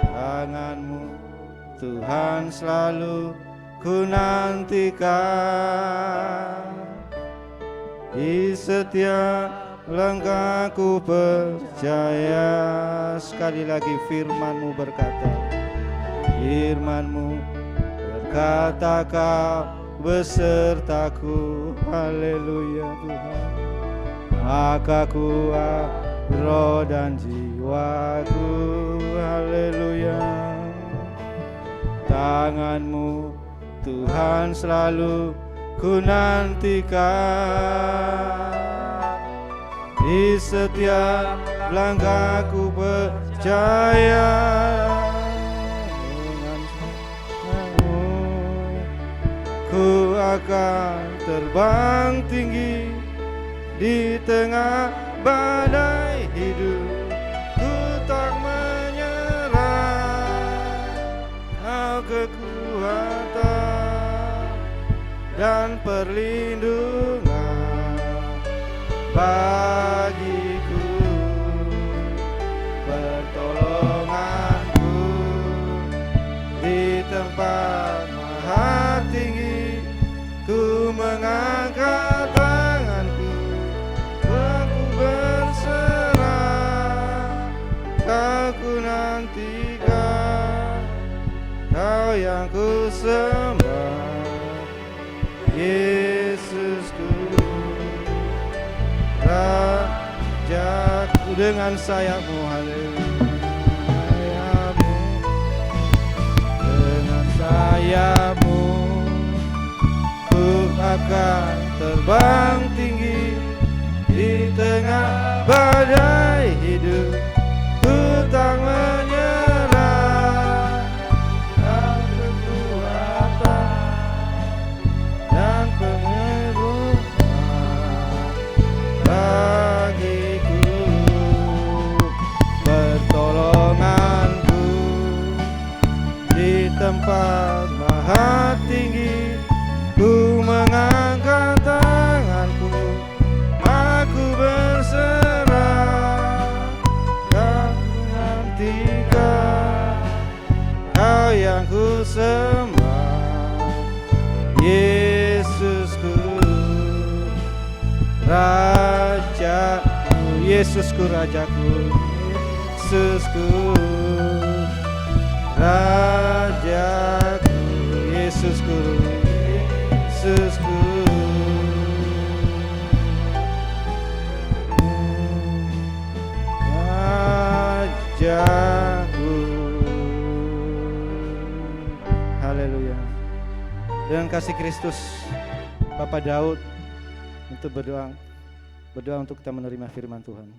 Tangan-Mu Tuhan selalu ku nantikan. Di setiap langkahku percaya. Sekali lagi firman-Mu berkata, firman-Mu berkata, Kau besertaku. Haleluya Tuhan. Maka kuat roh dan jiwaku. Haleluya. Tangan-Mu Tuhan selalu ku nantikan. Di setiap langkahku percaya. Ku akan terbang tinggi di tengah badai hidup. Ku tak menyerah. Kau kekuatan dan perlindungan bagiku, pertolonganku di tempat maha tinggi. Ku mengangkat tanganku, aku berserah. Kau ku nantikan, Kau yang ku sembah, Yesusku, Rajaku. Dengan sayap-Mu, haleluya, dengan sayap-Mu ku akan terbang tinggi di tengah badai hidup. Ku tak menyerah. Kau kekuatan dan penyembuhan bagiku, pertolonganku di tempat maha tinggi. Ku mengangkat tanganku, aku berserah. Kau nantikan, Kau yang ku sembah, Yesusku, Rajaku. Yesusku, Rajaku. Yesusku, Rajaku. Yesusku, Yesusku. Rajaku. Haleluya. Dengan kasih Kristus, Bapak Daud untuk berdoa untuk kita menerima firman Tuhan.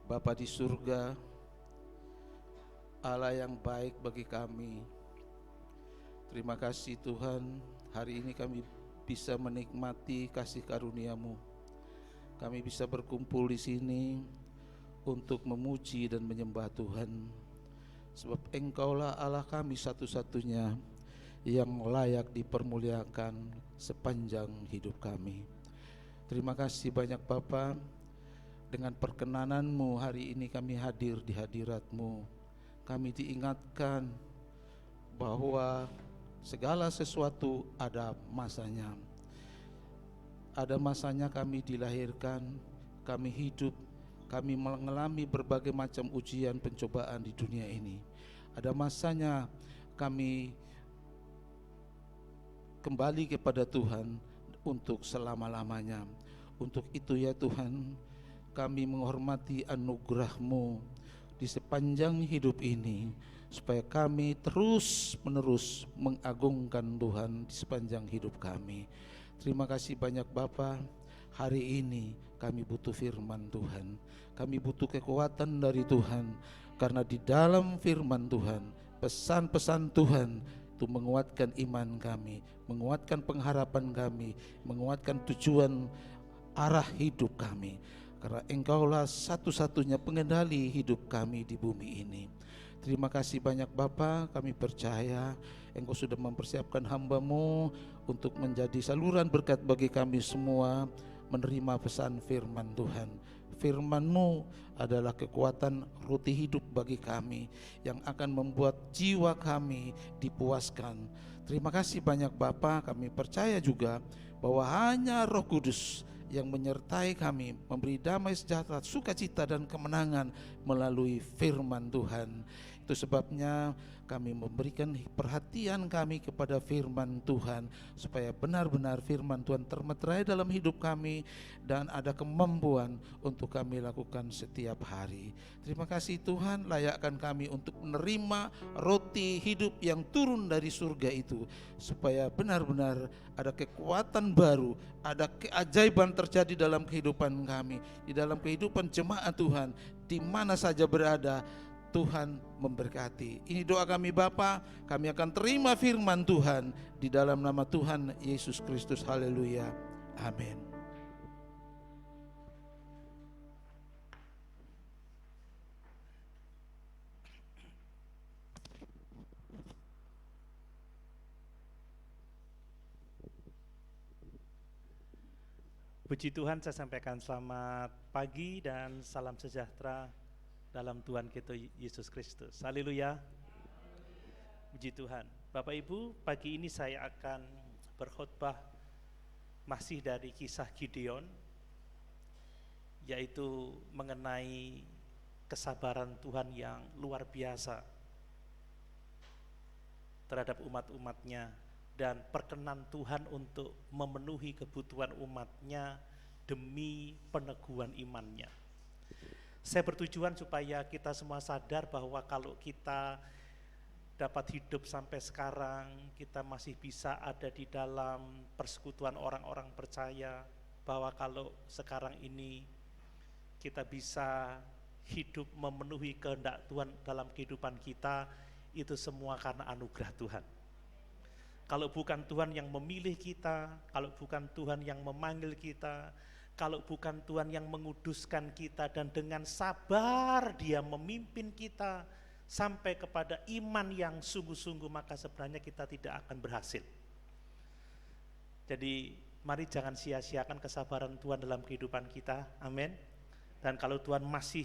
Bapa di surga, Allah yang baik bagi kami. Terima kasih Tuhan, hari ini kami bisa menikmati kasih karunia-Mu. Kami bisa berkumpul di sini untuk memuji dan menyembah Tuhan. Sebab Engkaulah Allah kami satu-satunya yang layak dipermuliakan sepanjang hidup kami. Terima kasih banyak Bapa. Dengan perkenanan-Mu hari ini kami hadir di hadirat-Mu. Kami diingatkan bahwa segala sesuatu ada masanya. Ada masanya kami dilahirkan, kami hidup, kami mengalami berbagai macam ujian pencobaan di dunia ini. Ada masanya kami kembali kepada Tuhan untuk selama-lamanya. Untuk itu ya Tuhan, kami menghormati anugerah-Mu di sepanjang hidup ini, supaya kami terus menerus mengagungkan Tuhan di sepanjang hidup kami. Terima kasih banyak Bapa. Hari ini kami butuh firman Tuhan, kami butuh kekuatan dari Tuhan, karena di dalam firman Tuhan, pesan-pesan Tuhan itu menguatkan iman kami, menguatkan pengharapan kami, menguatkan tujuan arah hidup kami. Karena Engkaulah satu-satunya pengendali hidup kami di bumi ini. Terima kasih banyak Bapa, kami percaya Engkau sudah mempersiapkan hamba-Mu untuk menjadi saluran berkat bagi kami semua menerima pesan firman Tuhan. Firman-Mu adalah kekuatan roti hidup bagi kami yang akan membuat jiwa kami dipuaskan. Terima kasih banyak Bapa, kami percaya juga bahwa hanya Roh Kudus yang menyertai kami, memberi damai sejahtera, sukacita dan kemenangan melalui firman Tuhan. Itu sebabnya kami memberikan perhatian kami kepada firman Tuhan, supaya benar-benar firman Tuhan termeterai dalam hidup kami dan ada kemampuan untuk kami lakukan setiap hari. Terima kasih Tuhan, layakkan kami untuk menerima roti hidup yang turun dari surga itu, supaya benar-benar ada kekuatan baru, ada keajaiban terjadi dalam kehidupan kami, di dalam kehidupan jemaat Tuhan, di mana saja berada. Tuhan memberkati. Ini doa kami Bapa, kami akan terima firman Tuhan di dalam nama Tuhan Yesus Kristus. Haleluya. Amin. Puji Tuhan, saya sampaikan selamat pagi dan salam sejahtera dalam Tuhan kita Yesus Kristus. Haleluya. Puji Tuhan. Bapak Ibu, pagi ini saya akan berkhotbah masih dari kisah Gideon, yaitu mengenai kesabaran Tuhan yang luar biasa terhadap umat-umatnya, dan perkenan Tuhan untuk memenuhi kebutuhan umatnya demi peneguhan imannya. Saya bertujuan supaya kita semua sadar bahwa kalau kita dapat hidup sampai sekarang, kita masih bisa ada di dalam persekutuan orang-orang percaya, bahwa kalau sekarang ini kita bisa hidup memenuhi kehendak Tuhan dalam kehidupan kita, itu semua karena anugerah Tuhan. Kalau bukan Tuhan yang memilih kita, kalau bukan Tuhan yang memanggil kita, kalau bukan Tuhan yang menguduskan kita dan dengan sabar Dia memimpin kita sampai kepada iman yang sungguh-sungguh, maka sebenarnya kita tidak akan berhasil. Jadi mari jangan sia-siakan kesabaran Tuhan dalam kehidupan kita. Amin. Dan kalau Tuhan masih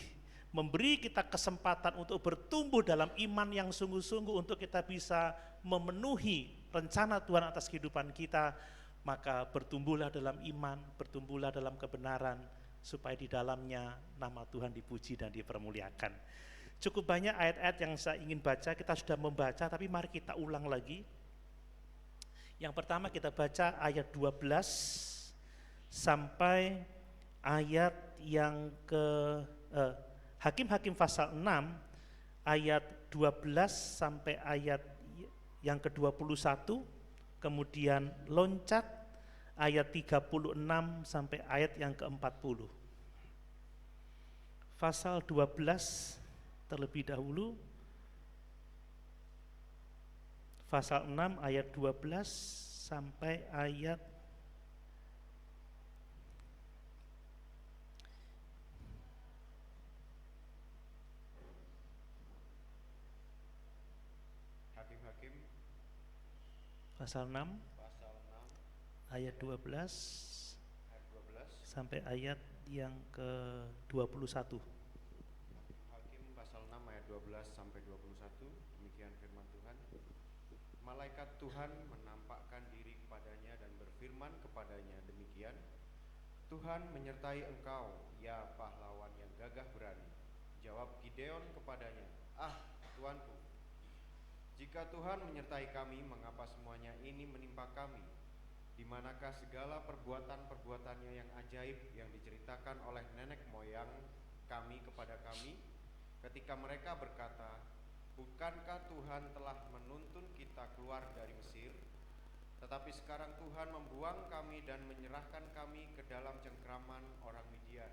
memberi kita kesempatan untuk bertumbuh dalam iman yang sungguh-sungguh, untuk kita bisa memenuhi rencana Tuhan atas kehidupan kita, maka bertumbuhlah dalam iman, bertumbuhlah dalam kebenaran, supaya di dalamnya nama Tuhan dipuji dan dipermuliakan. Cukup banyak ayat-ayat yang saya ingin baca, kita sudah membaca, tapi mari kita ulang lagi. Yang pertama kita baca ayat 12 sampai ayat yang ke Hakim-Hakim pasal 6 ayat 12 sampai ayat yang ke-21, kemudian loncat ayat 36 sampai ayat yang ke-40. Pasal 12 terlebih dahulu, pasal 6 ayat 12 sampai ayat Hakim-Hakim pasal 6 pasal 6 ayat 12 ayat 12. sampai ayat yang ke-21. Hakim pasal 6 ayat 12 sampai 21. Demikian firman Tuhan. Malaikat Tuhan menampakkan diri kepadanya dan berfirman kepadanya demikian, Tuhan menyertai engkau, ya pahlawan yang gagah berani. Jawab Gideon kepadanya, Tuanku, jika Tuhan menyertai kami, mengapa semuanya ini menimpa kami? Di manakah segala perbuatan-perbuatannya yang ajaib yang diceritakan oleh nenek moyang kami kepada kami, ketika mereka berkata, bukankah Tuhan telah menuntun kita keluar dari Mesir? Tetapi sekarang Tuhan membuang kami dan menyerahkan kami ke dalam cengkraman orang Midian.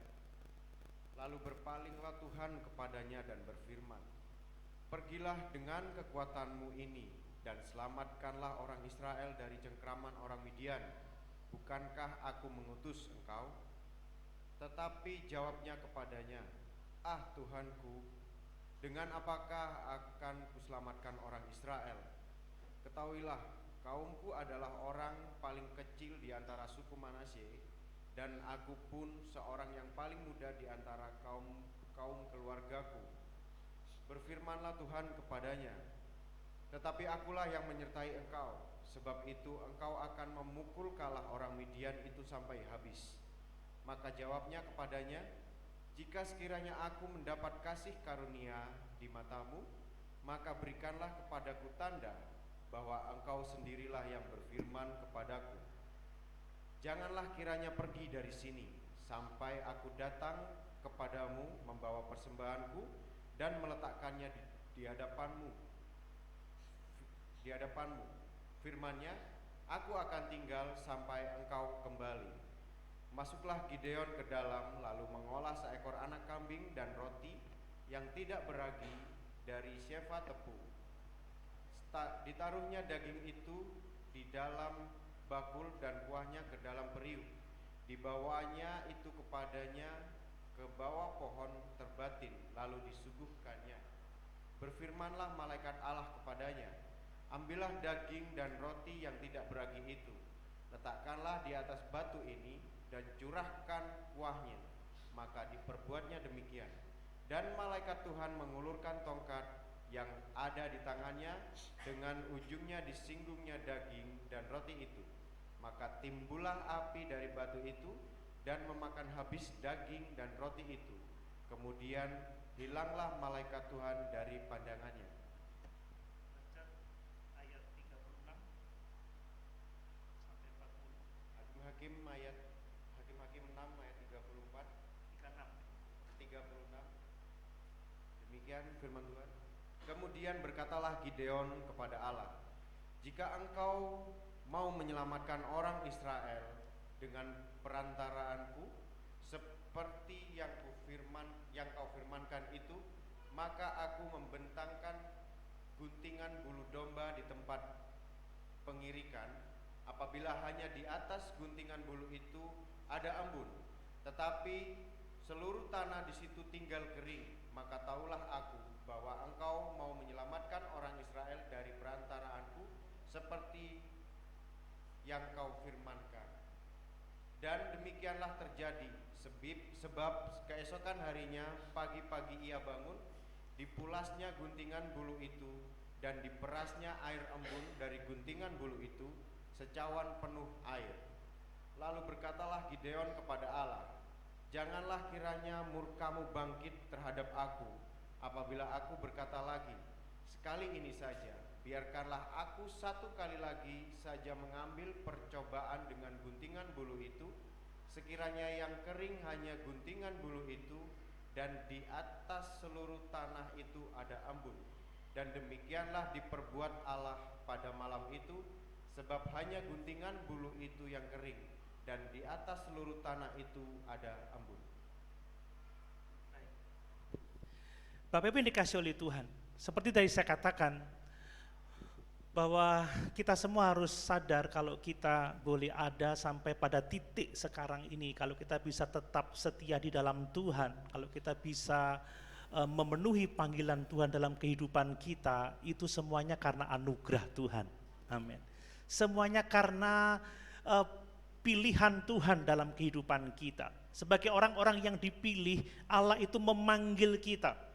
Lalu berpalinglah Tuhan kepadanya dan berfirman, pergilah dengan kekuatanmu ini dan selamatkanlah orang Israel dari cengkraman orang Midian. Bukankah aku mengutus engkau? Tetapi jawabnya kepadanya, Tuhanku, dengan apakah akan kuselamatkan orang Israel? Ketahuilah, kaumku adalah orang paling kecil di antara suku Manasye, dan aku pun seorang yang paling muda di antara kaum keluargaku. Berfirmanlah Tuhan kepadanya, tetapi akulah yang menyertai engkau, sebab itu engkau akan memukul kalah orang Midian itu sampai habis. Maka jawabnya kepadanya, jika sekiranya aku mendapat kasih karunia di matamu, maka berikanlah kepadaku tanda bahwa engkau sendirilah yang berfirman kepadaku. Janganlah kiranya pergi dari sini sampai aku datang kepadamu membawa persembahanku dan meletakkannya di hadapanmu. Firman-Nya, aku akan tinggal sampai engkau kembali. Masuklah Gideon ke dalam, lalu mengolah seekor anak kambing dan roti yang tidak beragi dari sefa tepung. Ditaruhnya daging itu di dalam bakul dan kuahnya ke dalam periuk. Dibawanya itu kepadanya ke bawah pohon terbatin, lalu disuguhkannya. Berfirmanlah malaikat Allah kepadanya, ambillah daging dan roti yang tidak beragi itu, letakkanlah di atas batu ini dan curahkan kuahnya. Maka diperbuatnya demikian. Dan malaikat Tuhan mengulurkan tongkat yang ada di tangannya, dengan ujungnya disinggungnya daging dan roti itu. Maka timbullah api dari batu itu dan memakan habis daging dan roti itu. Kemudian hilanglah malaikat Tuhan dari pandangannya. Ayat 36 sampai 40. Hakim-Hakim 6 ayat 34 36. Demikian firman Tuhan. Kemudian berkatalah Gideon kepada Allah, jika engkau mau menyelamatkan orang Israel dengan perantaraanku seperti yang kau firmankan itu, maka aku membentangkan guntingan bulu domba di tempat pengirikan. Apabila hanya di atas guntingan bulu itu ada embun, tetapi seluruh tanah di situ tinggal kering, maka tahulah aku bahwa engkau mau menyelamatkan orang Israel dari perantaraanku seperti yang kau firmankan. Dan demikianlah terjadi, sebab keesokan harinya pagi-pagi ia bangun, dipulasnya guntingan bulu itu dan diperasnya air embun dari guntingan bulu itu secawan penuh air. Lalu berkatalah Gideon kepada Allah, Janganlah kiranya murkamu bangkit terhadap aku apabila aku berkata lagi, sekali ini saja, biarkanlah aku satu kali lagi saja mengambil percobaan dengan guntingan bulu itu, sekiranya yang kering hanya guntingan bulu itu, dan di atas seluruh tanah itu ada embun. Dan demikianlah diperbuat Allah pada malam itu, sebab hanya guntingan bulu itu yang kering, dan di atas seluruh tanah itu ada embun. Bapak Ibu yang dikasih oleh Tuhan, seperti tadi saya katakan, bahwa kita semua harus sadar kalau kita boleh ada sampai pada titik sekarang ini, kalau kita bisa tetap setia di dalam Tuhan, kalau kita bisa memenuhi panggilan Tuhan dalam kehidupan kita, itu semuanya karena anugerah Tuhan. Amin. Semuanya karena pilihan Tuhan dalam kehidupan kita. Sebagai orang-orang yang dipilih, Allah itu memanggil kita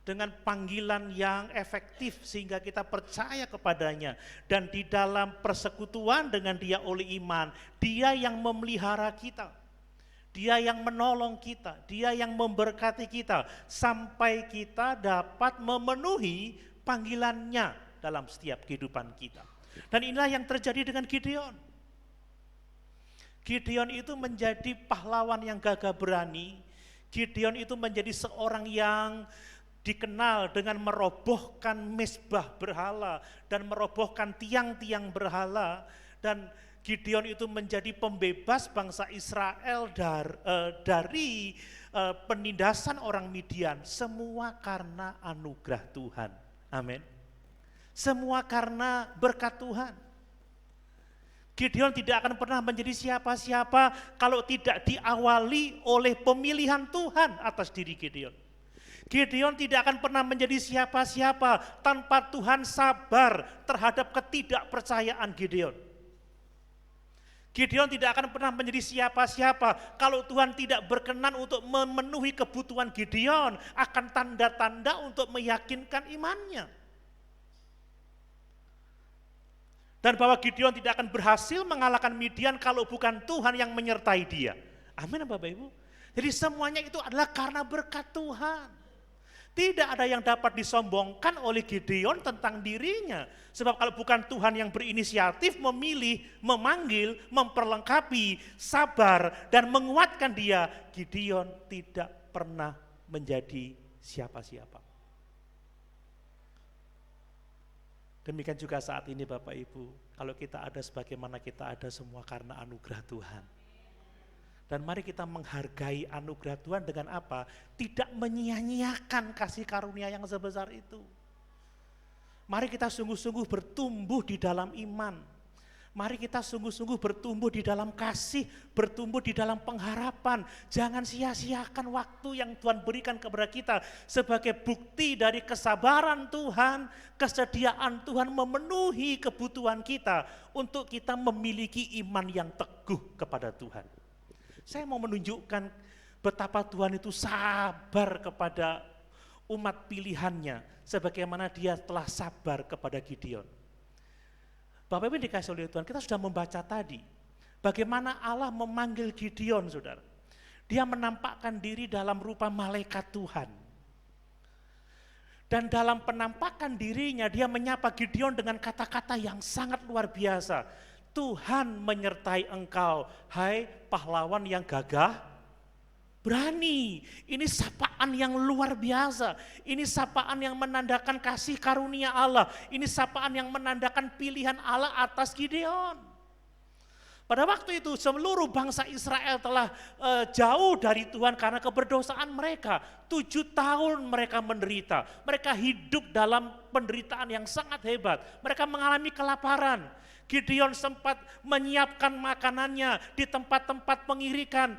dengan panggilan yang efektif sehingga kita percaya kepadanya, dan di dalam persekutuan dengan Dia oleh iman, Dia yang memelihara kita, Dia yang menolong kita, Dia yang memberkati kita sampai kita dapat memenuhi panggilannya dalam setiap kehidupan kita. Dan inilah yang terjadi dengan Gideon. Gideon itu menjadi pahlawan yang gagah berani. Gideon itu menjadi seorang yang dikenal dengan merobohkan mezbah berhala dan merobohkan tiang-tiang berhala, dan Gideon itu menjadi pembebas bangsa Israel dari penindasan orang Midian. Semua karena anugerah Tuhan. Amin. Semua karena berkat Tuhan. Gideon tidak akan pernah menjadi siapa-siapa kalau tidak diawali oleh pemilihan Tuhan atas diri Gideon. Gideon tidak akan pernah menjadi siapa-siapa tanpa Tuhan sabar terhadap ketidakpercayaan Gideon. Gideon tidak akan pernah menjadi siapa-siapa kalau Tuhan tidak berkenan untuk memenuhi kebutuhan Gideon akan tanda-tanda untuk meyakinkan imannya. Dan bahwa Gideon tidak akan berhasil mengalahkan Midian kalau bukan Tuhan yang menyertai dia. Amin Bapak Ibu. Jadi semuanya itu adalah karena berkat Tuhan. Tidak ada yang dapat disombongkan oleh Gideon tentang dirinya. Sebab kalau bukan Tuhan yang berinisiatif, memilih, memanggil, memperlengkapi, sabar, dan menguatkan dia, Gideon tidak pernah menjadi siapa-siapa. Demikian juga saat ini Bapak Ibu, kalau kita ada sebagaimana kita ada semua karena anugerah Tuhan. Dan mari kita menghargai anugerah Tuhan dengan apa? Tidak menyia-nyiakan kasih karunia yang sebesar itu. Mari kita sungguh-sungguh bertumbuh di dalam iman. Mari kita sungguh-sungguh bertumbuh di dalam kasih, bertumbuh di dalam pengharapan. Jangan sia-siakan waktu yang Tuhan berikan kepada kita sebagai bukti dari kesabaran Tuhan, kesediaan Tuhan memenuhi kebutuhan kita untuk kita memiliki iman yang teguh kepada Tuhan. Saya mau menunjukkan betapa Tuhan itu sabar kepada umat pilihannya, sebagaimana dia telah sabar kepada Gideon. Bapak Ibu dikasih oleh Tuhan, kita sudah membaca tadi, bagaimana Allah memanggil Gideon, saudara. Dia menampakkan diri dalam rupa malaikat Tuhan. Dan dalam penampakan dirinya, dia menyapa Gideon dengan kata-kata yang sangat luar biasa. Tuhan menyertai engkau, hai pahlawan yang gagah berani. Ini sapaan yang luar biasa. Ini sapaan yang menandakan kasih karunia Allah. Ini sapaan yang menandakan pilihan Allah atas Gideon. Pada waktu itu seluruh bangsa Israel telah jauh dari Tuhan karena keberdosaan mereka. 7 tahun mereka menderita. Mereka hidup dalam penderitaan yang sangat hebat. Mereka mengalami kelaparan. Gideon sempat menyiapkan makanannya di tempat-tempat pengirikan,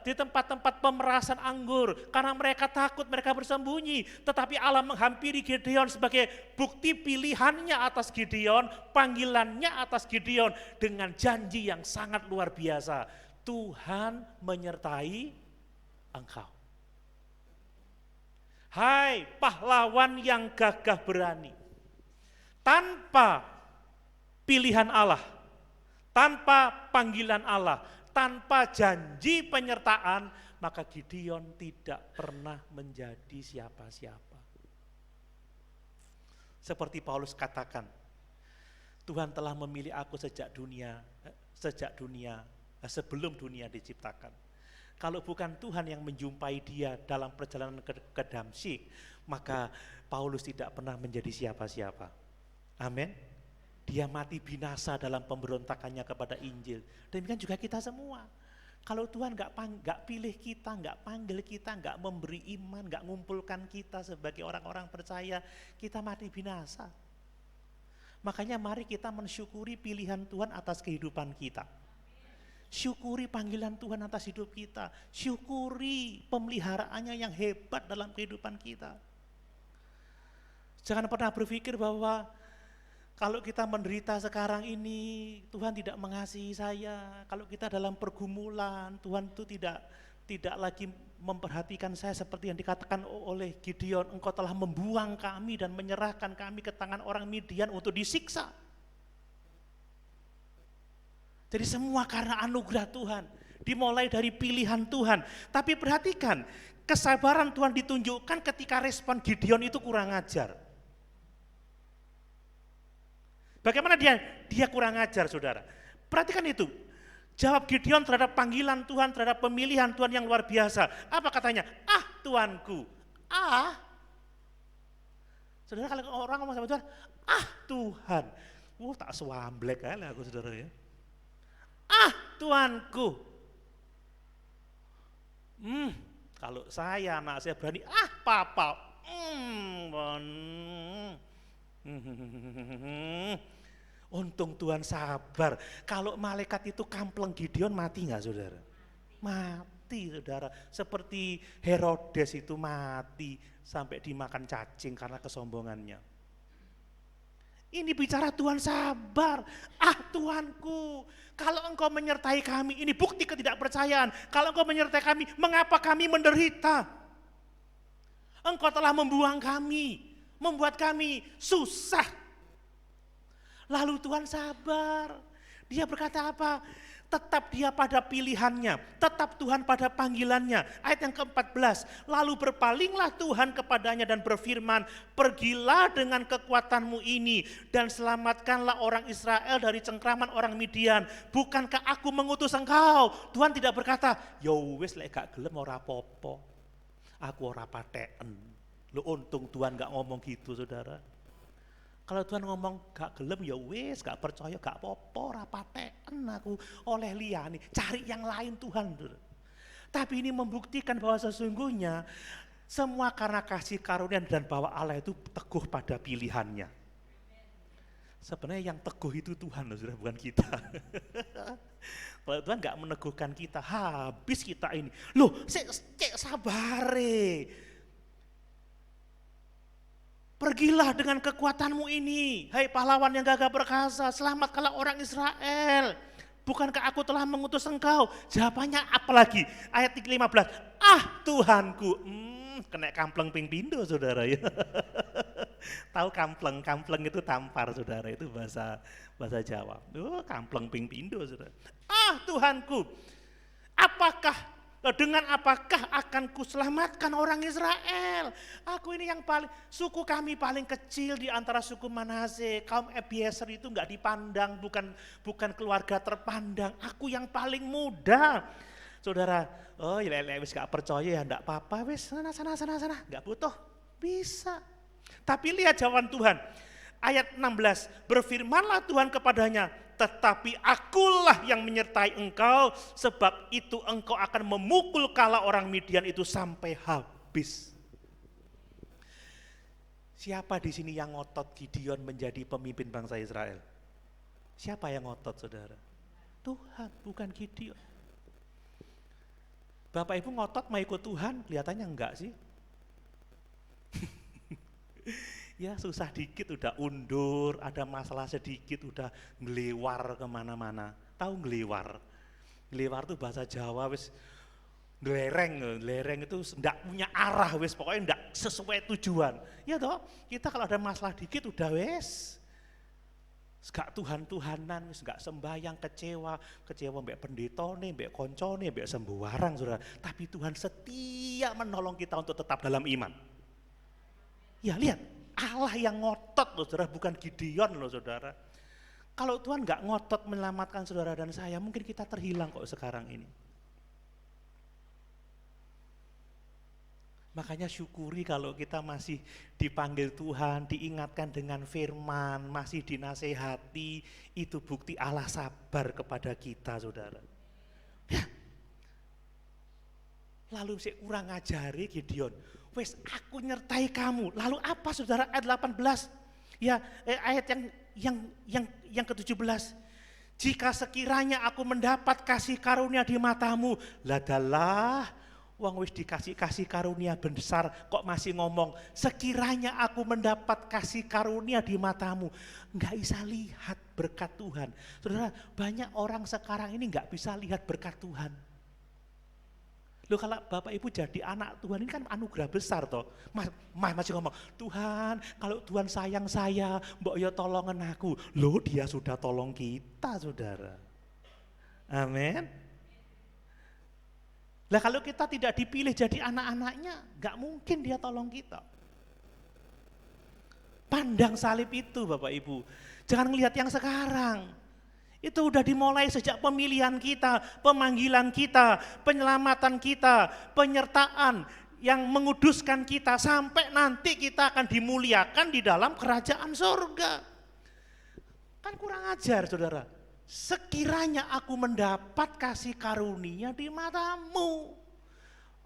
di tempat-tempat pemerasan anggur. Karena mereka takut, mereka bersembunyi. Tetapi Allah menghampiri Gideon sebagai bukti pilihannya atas Gideon, panggilannya atas Gideon dengan janji yang sangat luar biasa. Tuhan menyertai engkau. Hai pahlawan yang gagah berani. Tanpa pilihan Allah, tanpa panggilan Allah, tanpa janji penyertaan, maka Gideon tidak pernah menjadi siapa-siapa. Seperti Paulus katakan, Tuhan telah memilih aku sebelum dunia diciptakan. Kalau bukan Tuhan yang menjumpai dia dalam perjalanan ke Damsyik, maka Paulus tidak pernah menjadi siapa-siapa. Amin. Dia mati binasa dalam pemberontakannya kepada Injil. Demikian juga kita semua. Kalau Tuhan nggak pilih kita, nggak panggil kita, nggak memberi iman, nggak ngumpulkan kita sebagai orang-orang percaya, kita mati binasa. Makanya mari kita mensyukuri pilihan Tuhan atas kehidupan kita. Syukuri panggilan Tuhan atas hidup kita. Syukuri pemeliharaannya yang hebat dalam kehidupan kita. Jangan pernah berpikir bahwa kalau kita menderita sekarang ini, Tuhan tidak mengasihi saya. Kalau kita dalam pergumulan, Tuhan itu tidak lagi memperhatikan saya seperti yang dikatakan oleh Gideon, engkau telah membuang kami dan menyerahkan kami ke tangan orang Midian untuk disiksa. Jadi semua karena anugerah Tuhan, dimulai dari pilihan Tuhan. Tapi perhatikan, kesabaran Tuhan ditunjukkan ketika respon Gideon itu kurang ajar. Bagaimana dia kurang ajar, saudara? Perhatikan itu. Jawab Gideon terhadap panggilan Tuhan, terhadap pemilihan Tuhan yang luar biasa. Apa katanya? Ah, Tuanku. Ah. Saudara, kalau orang ngomong sama Tuhan, ah Tuhan. Tak swamblek kali aku, saudara ya. Ah, Tuanku. Kalau anak saya berani, ah Papa. Untung Tuhan sabar. Kalau malaikat itu kampleng Gideon mati nggak, saudara? Mati, saudara. Seperti Herodes itu mati sampai dimakan cacing karena kesombongannya. Ini bicara Tuhan sabar. Ah Tuanku, kalau engkau menyertai kami, ini bukti ketidakpercayaan. Kalau engkau menyertai kami, mengapa kami menderita? Engkau telah membuang kami, membuat kami susah. Lalu Tuhan sabar. Dia berkata apa? Tetap dia pada pilihannya, tetap Tuhan pada panggilannya. Ayat yang ke-14, lalu berpalinglah Tuhan kepadanya dan berfirman, pergilah dengan kekuatanmu ini dan selamatkanlah orang Israel dari cengkraman orang Midian. Bukankah aku mengutus engkau? Tuhan tidak berkata, yo wis lek gak gelem ora apa-apa, aku ora paten. Lu untung Tuhan gak ngomong gitu, saudara. Kalau Tuhan ngomong gak gelem ya wis, gak percaya gak apa-apa, ora paten aku oleh liyane, cari yang lain Tuhan. Tapi ini membuktikan bahwa sesungguhnya semua karena kasih karunia dan bahwa Allah itu teguh pada pilihannya. Sebenarnya yang teguh itu Tuhan loh, sudah bukan kita. Kalau Tuhan gak meneguhkan kita, habis kita ini. Loh, cek sabare. Pergilah dengan kekuatanmu ini, hai pahlawan yang gagah perkasa, selamatkanlah orang Israel. Bukankah aku telah mengutus engkau? Jawabannya apalagi? Ayat 15, ah Tuhanku. Kena kampleng ping pindo, saudara ya. Tahu kampleng itu tampar, saudara, itu bahasa Jawa. Kampleng ping pindo, saudara. Ah Tuhanku, dengan apakah akan kuselamatkan orang Israel? Aku ini yang suku kami paling kecil di antara suku Manase. Kaum Abiezer itu enggak dipandang, bukan keluarga terpandang. Aku yang paling muda. Saudara, oh ya wis gak percaya ya enggak apa-apa, wis sana, enggak butuh. Bisa. Tapi lihat jawaban Tuhan. Ayat 16, berfirmanlah Tuhan kepadanya, tetapi akulah yang menyertai engkau, sebab itu engkau akan memukul kala orang Midian itu sampai habis. Siapa di sini yang ngotot Gideon menjadi pemimpin bangsa Israel? Siapa yang ngotot, saudara? Tuhan, bukan Gideon. Bapak Ibu ngotot mau ikut Tuhan, kelihatannya enggak sih? Ya susah dikit udah undur, ada masalah sedikit udah ngelewar kemana-mana. Tahu ngelewar? Ngelewar itu bahasa Jawa wis lereng itu ndak punya arah wis, pokoknya ndak sesuai tujuan. Ya toh, kita kalau ada masalah dikit udah wis Gak Tuhan-Tuhanan, gak sembahyang, kecewa mbek pendetone, mbek koncone, mbek sembuarang saudara. Tapi Tuhan setia menolong kita untuk tetap dalam iman. Ya lihat, Allah yang ngotot loh saudara, bukan Gideon loh saudara. Kalau Tuhan gak ngotot menyelamatkan saudara dan saya, mungkin kita terhilang kok sekarang ini. Makanya syukuri kalau kita masih dipanggil Tuhan, diingatkan dengan firman, masih dinasehati, itu bukti Allah sabar kepada kita saudara. Ya. Lalu saya kurang ngajari Gideon, wes aku nyertai kamu. Lalu apa saudara ayat 18? Ya ayat yang ke-17. Jika sekiranya aku mendapat kasih karunia di matamu, ladalah wong wis dikasih karunia besar kok masih ngomong sekiranya aku mendapat kasih karunia di matamu. Enggak bisa lihat berkat Tuhan. Saudara, banyak orang sekarang ini enggak bisa lihat berkat Tuhan. Loh kalau Bapak Ibu jadi anak Tuhan ini kan anugerah besar toh. Masih ngomong, Tuhan kalau Tuhan sayang saya, mbok yo tolongan aku. Loh dia sudah tolong kita saudara. Amin. Lah kalau kita tidak dipilih jadi anak-anaknya, gak mungkin dia tolong kita. Pandang salib itu Bapak Ibu, jangan melihat yang sekarang. Itu udah dimulai sejak pemilihan kita, pemanggilan kita, penyelamatan kita, penyertaan yang menguduskan kita, sampai nanti kita akan dimuliakan di dalam kerajaan surga. Kan kurang ajar saudara. Sekiranya aku mendapat kasih karunia di matamu.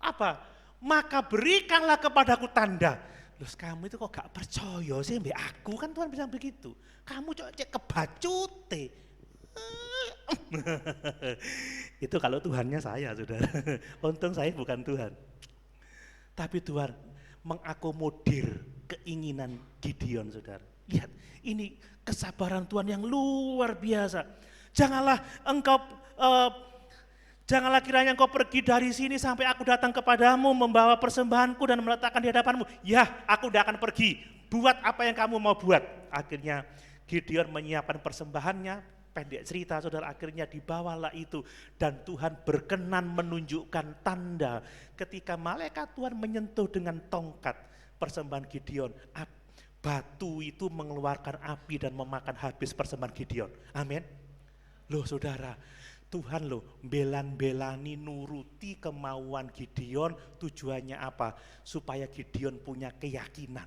Apa? Maka berikanlah kepadaku tanda. Loh kamu itu kok gak percaya sih mbak aku, kan Tuhan bilang begitu. Kamu cek kebacute. Itu kalau Tuhannya saya saudara. Untung saya bukan Tuhan. Tapi Tuhan mengakomodir keinginan Gideon saudara. Lihat, ini kesabaran Tuhan yang luar biasa. Janganlah kiranya engkau pergi dari sini sampai aku datang kepadamu membawa persembahanku dan meletakkan di hadapanmu. Ya, aku tidak akan pergi. Buat apa yang kamu mau buat. Akhirnya Gideon menyiapkan persembahannya. Pendek cerita saudara, akhirnya dibawalah itu. Dan Tuhan berkenan menunjukkan tanda ketika malaikat Tuhan menyentuh dengan tongkat persembahan Gideon. Batu itu mengeluarkan api dan memakan habis persembahan Gideon. Amin. Loh saudara, Tuhan loh belan-belani nuruti kemauan Gideon, tujuannya apa? Supaya Gideon punya keyakinan.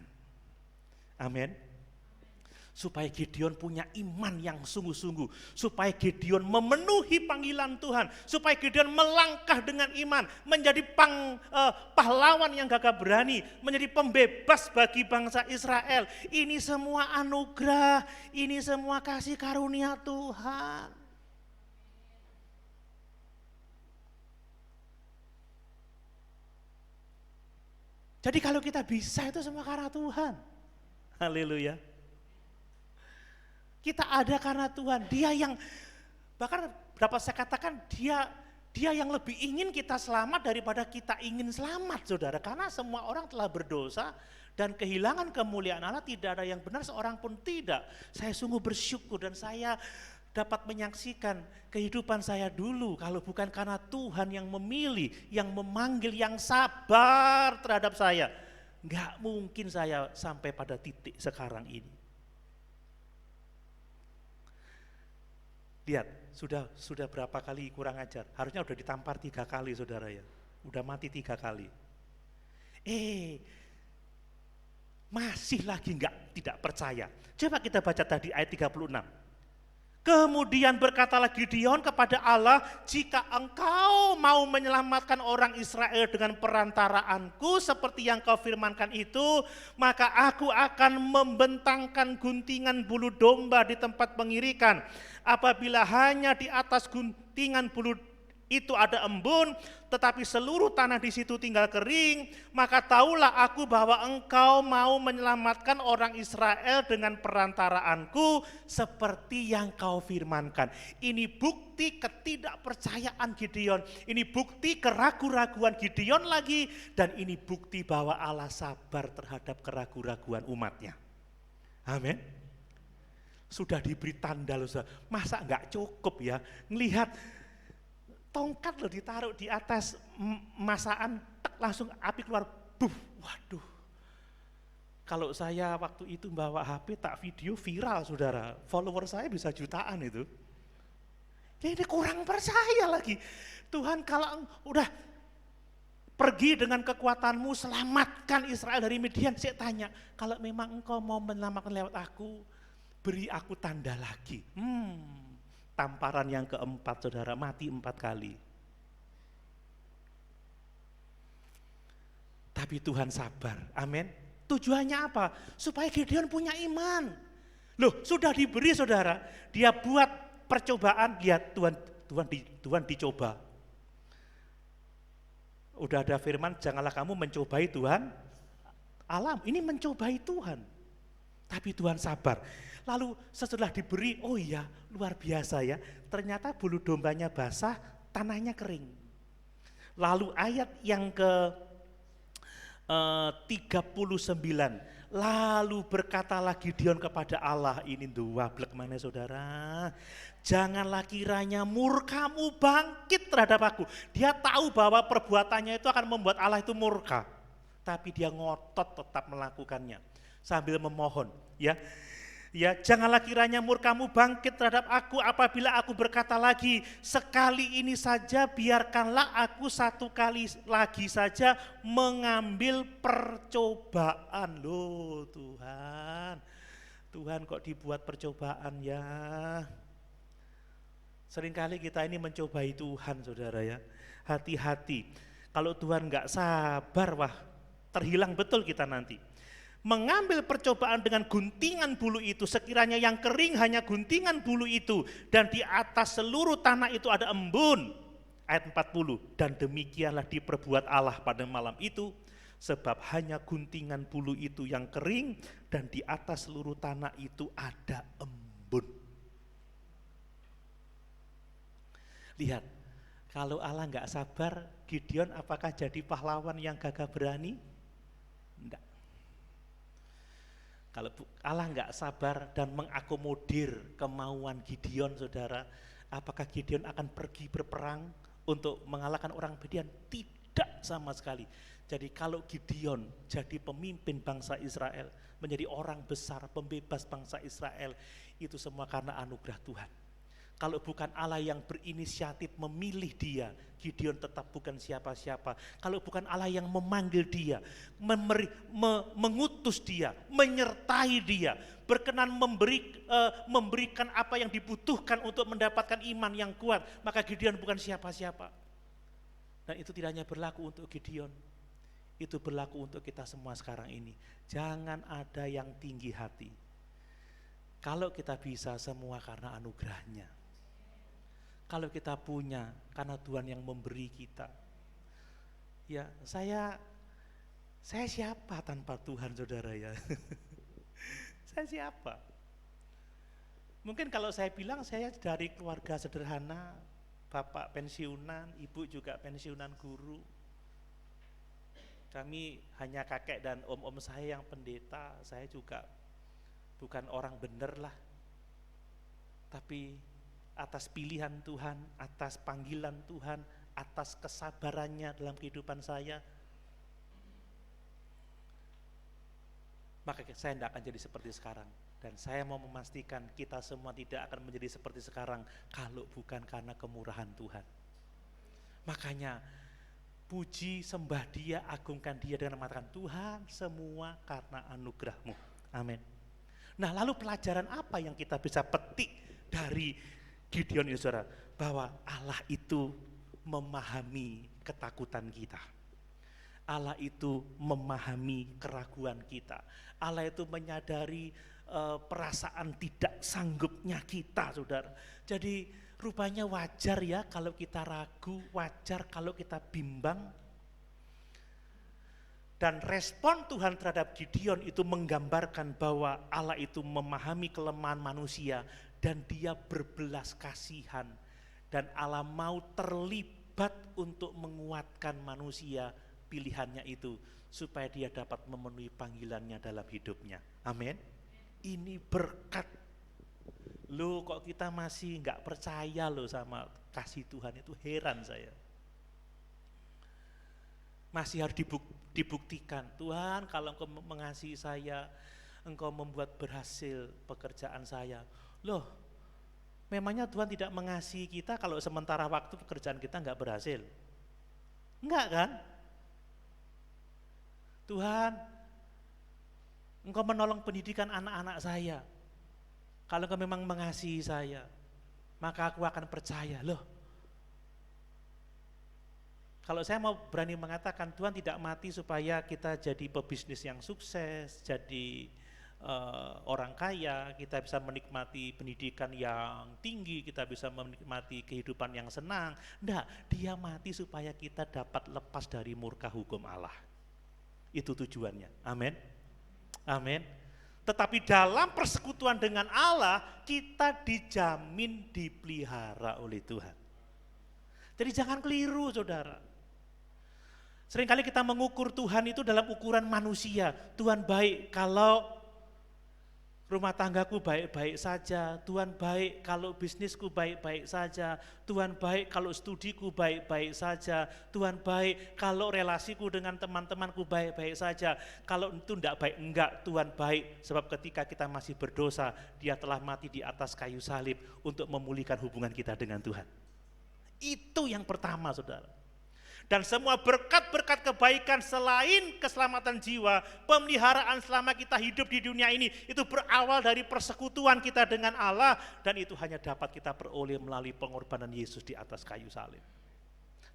Amin. Supaya Gideon punya iman yang sungguh-sungguh, supaya Gideon memenuhi panggilan Tuhan, supaya Gideon melangkah dengan iman, menjadi pahlawan yang gagah berani, menjadi pembebas bagi bangsa Israel. Ini semua anugerah, ini semua kasih karunia Tuhan. Jadi kalau kita bisa itu semua karena Tuhan. Haleluya. Kita ada karena Tuhan. Dia yang, bahkan dapat saya katakan dia yang lebih ingin kita selamat daripada kita ingin selamat saudara. Karena semua orang telah berdosa dan kehilangan kemuliaan Allah, tidak ada yang benar seorang pun tidak. Saya sungguh bersyukur dan saya dapat menyaksikan kehidupan saya dulu, kalau bukan karena Tuhan yang memilih, yang memanggil, yang sabar terhadap saya, nggak mungkin saya sampai pada titik sekarang ini. Lihat, sudah berapa kali kurang ajar, harusnya udah ditampar 3 kali saudara ya, udah mati 3 kali. Masih lagi tidak percaya. Coba kita baca tadi ayat 36. Kemudian berkatalah Gideon kepada Allah, jika engkau mau menyelamatkan orang Israel dengan perantaraanku seperti yang kau firmankan itu, maka aku akan membentangkan guntingan bulu domba di tempat pengirikan. Apabila hanya di atas guntingan bulu itu ada embun, tetapi seluruh tanah di situ tinggal kering, maka taulah aku bahwa engkau mau menyelamatkan orang Israel dengan perantaraanku seperti yang kau firmankan. Ini bukti ketidakpercayaan Gideon, ini bukti keraguan-raguan Gideon lagi, dan ini bukti bahwa Allah sabar terhadap keraguan-raguan umatnya. Amin. Sudah diberi tanda loh, saudara. Masa enggak cukup ya ngelihat tongkat loh ditaruh di atas masakan, langsung api keluar, buh, waduh. Kalau saya waktu itu bawa HP tak video viral saudara, follower saya bisa jutaan itu. Jadi kurang percaya lagi. Tuhan kalau udah pergi dengan kekuatanmu selamatkan Israel dari Midian, saya tanya, kalau memang engkau mau menyelamatkan lewat aku, beri aku tanda lagi. Tamparan yang keempat saudara, mati 4 kali. Tapi Tuhan sabar, amin. Tujuannya apa? Supaya Gideon punya iman. Loh, sudah diberi saudara, dia buat percobaan, lihat Tuhan dicoba. Udah ada firman, janganlah kamu mencobai Tuhan alam. Ini mencobai Tuhan. Tapi Tuhan sabar. Lalu setelah diberi, oh iya luar biasa ya, ternyata bulu dombanya basah, tanahnya kering. Lalu ayat yang ke 39, lalu berkatalah Gideon kepada Allah, ini dua blek mana saudara, janganlah kiranya murkamu bangkit terhadap aku. Dia tahu bahwa perbuatannya itu akan membuat Allah itu murka, tapi dia ngotot tetap melakukannya sambil memohon, ya, janganlah kiranya murkamu bangkit terhadap aku apabila aku berkata lagi, sekali ini saja biarkanlah aku satu kali lagi saja mengambil percobaan. Loh Tuhan kok dibuat percobaan ya. Seringkali kita ini mencobai Tuhan saudara ya. Hati-hati, kalau Tuhan gak sabar, wah terhilang betul kita nanti. Mengambil percobaan dengan guntingan bulu itu, sekiranya yang kering hanya guntingan bulu itu, dan di atas seluruh tanah itu ada embun. Ayat 40, dan demikianlah diperbuat Allah pada malam itu, sebab hanya guntingan bulu itu yang kering, dan di atas seluruh tanah itu ada embun. Lihat, kalau Allah nggak sabar, Gideon apakah jadi pahlawan yang gagah berani? Enggak. Kalau Allah nggak sabar dan mengakomodir kemauan Gideon saudara, apakah Gideon akan pergi berperang untuk mengalahkan orang Midian? Tidak sama sekali. Jadi kalau Gideon jadi pemimpin bangsa Israel, menjadi orang besar, pembebas bangsa Israel, itu semua karena anugerah Tuhan. Kalau bukan Allah yang berinisiatif memilih dia, Gideon tetap bukan siapa-siapa. Kalau bukan Allah yang memanggil dia, mengutus dia, menyertai dia, berkenan memberikan apa yang dibutuhkan untuk mendapatkan iman yang kuat, maka Gideon bukan siapa-siapa. Dan itu tidak hanya berlaku untuk Gideon, itu berlaku untuk kita semua sekarang ini. Jangan ada yang tinggi hati. Kalau kita bisa, semua karena anugerahnya. Kalau kita punya, karena Tuhan yang memberi kita. Ya, saya siapa tanpa Tuhan saudara ya? Saya siapa? Mungkin kalau saya bilang saya dari keluarga sederhana, bapak pensiunan, ibu juga pensiunan guru. Kami hanya kakek dan om-om saya yang pendeta, saya juga bukan orang bener lah. Tapi atas pilihan Tuhan, atas panggilan Tuhan, atas kesabarannya dalam kehidupan saya, maka saya tidak akan jadi seperti sekarang. Dan saya mau memastikan kita semua tidak akan menjadi seperti sekarang kalau bukan karena kemurahan Tuhan. Makanya puji, sembah dia, agungkan dia dengan mengatakan, Tuhan semua karena anugerah-Mu. Amin. Nah lalu pelajaran apa yang kita bisa petik dari Gideon ini saudara? Bahwa Allah itu memahami ketakutan kita. Allah itu memahami keraguan kita. Allah itu menyadari perasaan tidak sanggupnya kita saudara. Jadi rupanya wajar ya kalau kita ragu, wajar kalau kita bimbang. Dan respon Tuhan terhadap Gideon itu menggambarkan bahwa Allah itu memahami kelemahan manusia dan dia berbelas kasihan. Dan Allah mau terlibat untuk menguatkan manusia pilihannya itu supaya dia dapat memenuhi panggilannya dalam hidupnya. Amin. Ini berkat Loh kok kita masih nggak percaya loh sama kasih Tuhan, itu heran saya. Masih harus dibuktikan, Tuhan kalau Engkau mengasihi saya, Engkau membuat berhasil pekerjaan saya. Loh, memangnya Tuhan tidak mengasihi kita kalau sementara waktu pekerjaan kita nggak berhasil? Enggak kan? Tuhan, Engkau menolong pendidikan anak-anak saya. Kalau Engkau memang mengasihi saya, maka aku akan percaya. Loh, kalau saya mau berani mengatakan Tuhan tidak mati supaya kita jadi pebisnis yang sukses, jadi orang kaya, kita bisa menikmati pendidikan yang tinggi, kita bisa menikmati kehidupan yang senang. Enggak, dia mati supaya kita dapat lepas dari murka hukum Allah. Itu tujuannya. Amin. Amin. Tetapi dalam persekutuan dengan Allah, kita dijamin dipelihara oleh Tuhan. Jadi jangan keliru, saudara. Seringkali kita mengukur Tuhan itu dalam ukuran manusia. Tuhan baik kalau rumah tanggaku baik-baik saja, Tuhan baik kalau bisnisku baik-baik saja, Tuhan baik kalau studiku baik-baik saja, Tuhan baik kalau relasiku dengan teman-temanku baik-baik saja. Kalau itu enggak, Tuhan baik sebab ketika kita masih berdosa, Dia telah mati di atas kayu salib untuk memulihkan hubungan kita dengan Tuhan. Itu yang pertama, saudara. Dan semua berkat-berkat kebaikan selain keselamatan jiwa, pemeliharaan selama kita hidup di dunia ini, itu berawal dari persekutuan kita dengan Allah, dan itu hanya dapat kita peroleh melalui pengorbanan Yesus di atas kayu salib.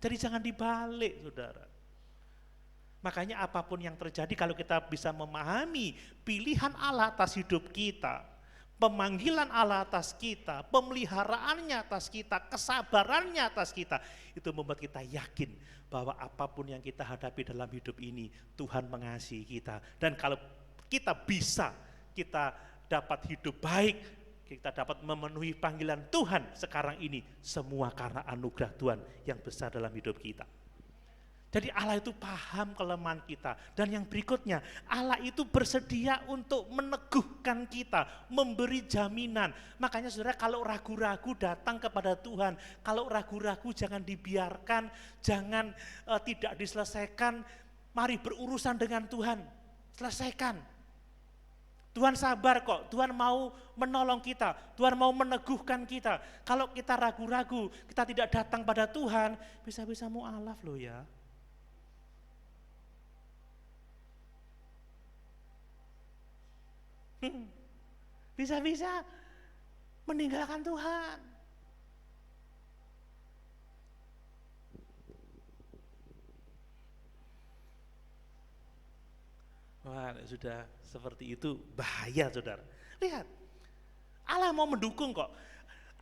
Jadi jangan dibalik, saudara. Makanya apapun yang terjadi, kalau kita bisa memahami pilihan Allah atas hidup kita, pemanggilan Allah atas kita, pemeliharaannya atas kita, kesabarannya atas kita, itu membuat kita yakin bahwa apapun yang kita hadapi dalam hidup ini, Tuhan mengasihi kita. Dan kalau kita bisa, kita dapat hidup baik, kita dapat memenuhi panggilan Tuhan sekarang ini, semua karena anugerah Tuhan yang besar dalam hidup kita. Jadi Allah itu paham kelemahan kita. Dan yang berikutnya, Allah itu bersedia untuk meneguhkan kita, memberi jaminan. Makanya saudara, kalau ragu-ragu datang kepada Tuhan, kalau ragu-ragu jangan dibiarkan, jangan tidak diselesaikan, mari berurusan dengan Tuhan, selesaikan. Tuhan sabar kok, Tuhan mau menolong kita, Tuhan mau meneguhkan kita. Kalau kita ragu-ragu, kita tidak datang pada Tuhan, bisa-bisa mu'alaf loh ya. Bisa-bisa meninggalkan Tuhan. Wah, sudah seperti itu bahaya, saudara. Lihat, Allah mau mendukung kok.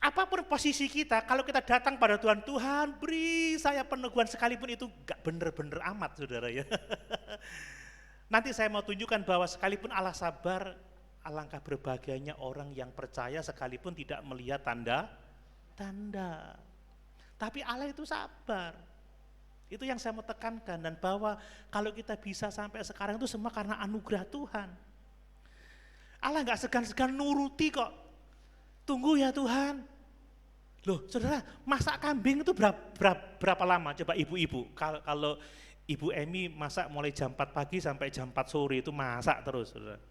Apapun posisi kita, kalau kita datang pada Tuhan, Tuhan beri saya peneguhan sekalipun itu gak bener-bener amat, saudara ya. Nanti saya mau tunjukkan bahwa sekalipun Allah sabar, alangkah berbahagianya orang yang percaya sekalipun tidak melihat tanda-tanda. Tapi Allah itu sabar. Itu yang saya mau tekankan, dan bahwa kalau kita bisa sampai sekarang itu semua karena anugerah Tuhan. Allah gak segan-segan nuruti kok. Tunggu ya Tuhan. Loh saudara, masak kambing itu berapa lama? Coba ibu-ibu, kalau Ibu Emi masak mulai jam 4 pagi sampai jam 4 sore itu masak terus, saudara.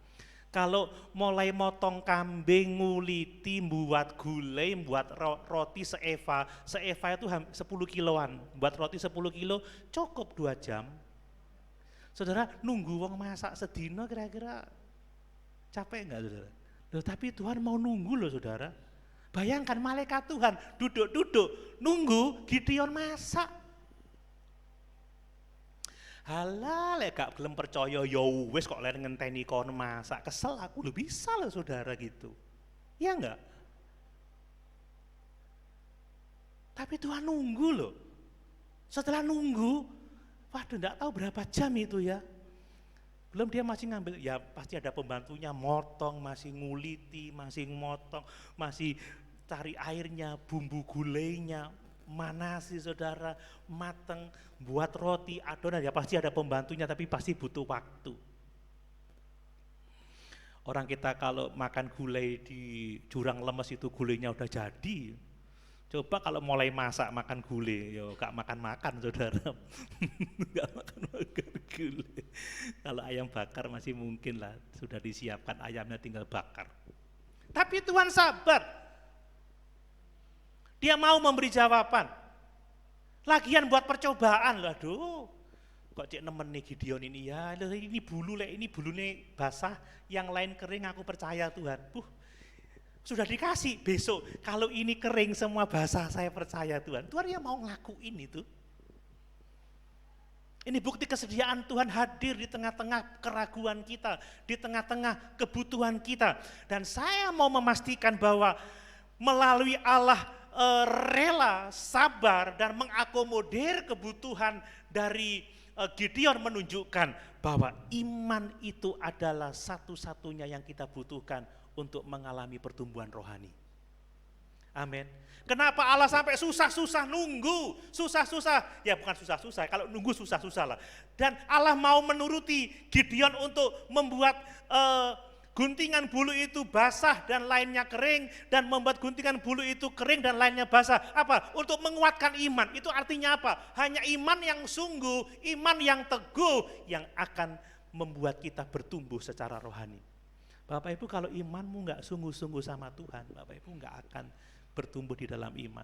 Kalau mulai motong kambing, nguliti, buat gulai, buat roti seeva itu 10 kiloan, buat roti 10 kilo cukup 2 jam. Saudara, nunggu wong masak sedino kira-kira capek enggak, saudara? Loh, tapi Tuhan mau nunggu loh, saudara. Bayangkan malaikat Tuhan duduk-duduk nunggu Gideon masak. Halah lek gak gelem percaya ya wis kok lek ngenteni kon masak, kesel aku lho, bisa loh saudara gitu. Iya enggak? Tapi Tuhan nunggu loh. Setelah nunggu, waduh enggak tahu berapa jam itu ya. Belum dia masih ngambil, ya pasti ada pembantunya motong, masih nguliti, masih motong, masih cari airnya, bumbu gulainya, mana sih saudara, mateng, buat roti, adonan, ya pasti ada pembantunya, tapi pasti butuh waktu. Orang kita kalau makan gulai di jurang lemes itu gulainya udah jadi. Coba kalau mulai masak makan gulai, yo gak makan-makan saudara. Gak makan-makan gulai. Kalau ayam bakar masih mungkin lah, sudah disiapkan ayamnya tinggal bakar. Tapi Tuhan sabar. Dia mau memberi jawaban. Lagian buat percobaan lah, aduh. Kok cek nemen nih Gideon ini ya, ini bulu ini bulunya basah, yang lain kering, aku percaya Tuhan. Sudah dikasih besok, kalau ini kering semua basah, saya percaya Tuhan. Tuhan ya mau ngelakuin itu. Ini bukti kesediaan Tuhan hadir di tengah-tengah keraguan kita, di tengah-tengah kebutuhan kita. Dan saya mau memastikan bahwa melalui Allah rela, sabar, dan mengakomodir kebutuhan dari Gideon menunjukkan bahwa iman itu adalah satu-satunya yang kita butuhkan untuk mengalami pertumbuhan rohani. Amin. Kenapa Allah sampai susah-susah nunggu, susah-susah, ya bukan susah-susah, kalau nunggu susah-susah lah. Dan Allah mau menuruti Gideon untuk membuat guntingan bulu itu basah dan lainnya kering, dan membuat guntingan bulu itu kering dan lainnya basah. Apa? Untuk menguatkan iman. Itu artinya apa? Hanya iman yang sungguh, iman yang teguh yang akan membuat kita bertumbuh secara rohani. Bapak Ibu, kalau imanmu nggak sungguh-sungguh sama Tuhan, Bapak Ibu nggak akan bertumbuh di dalam iman.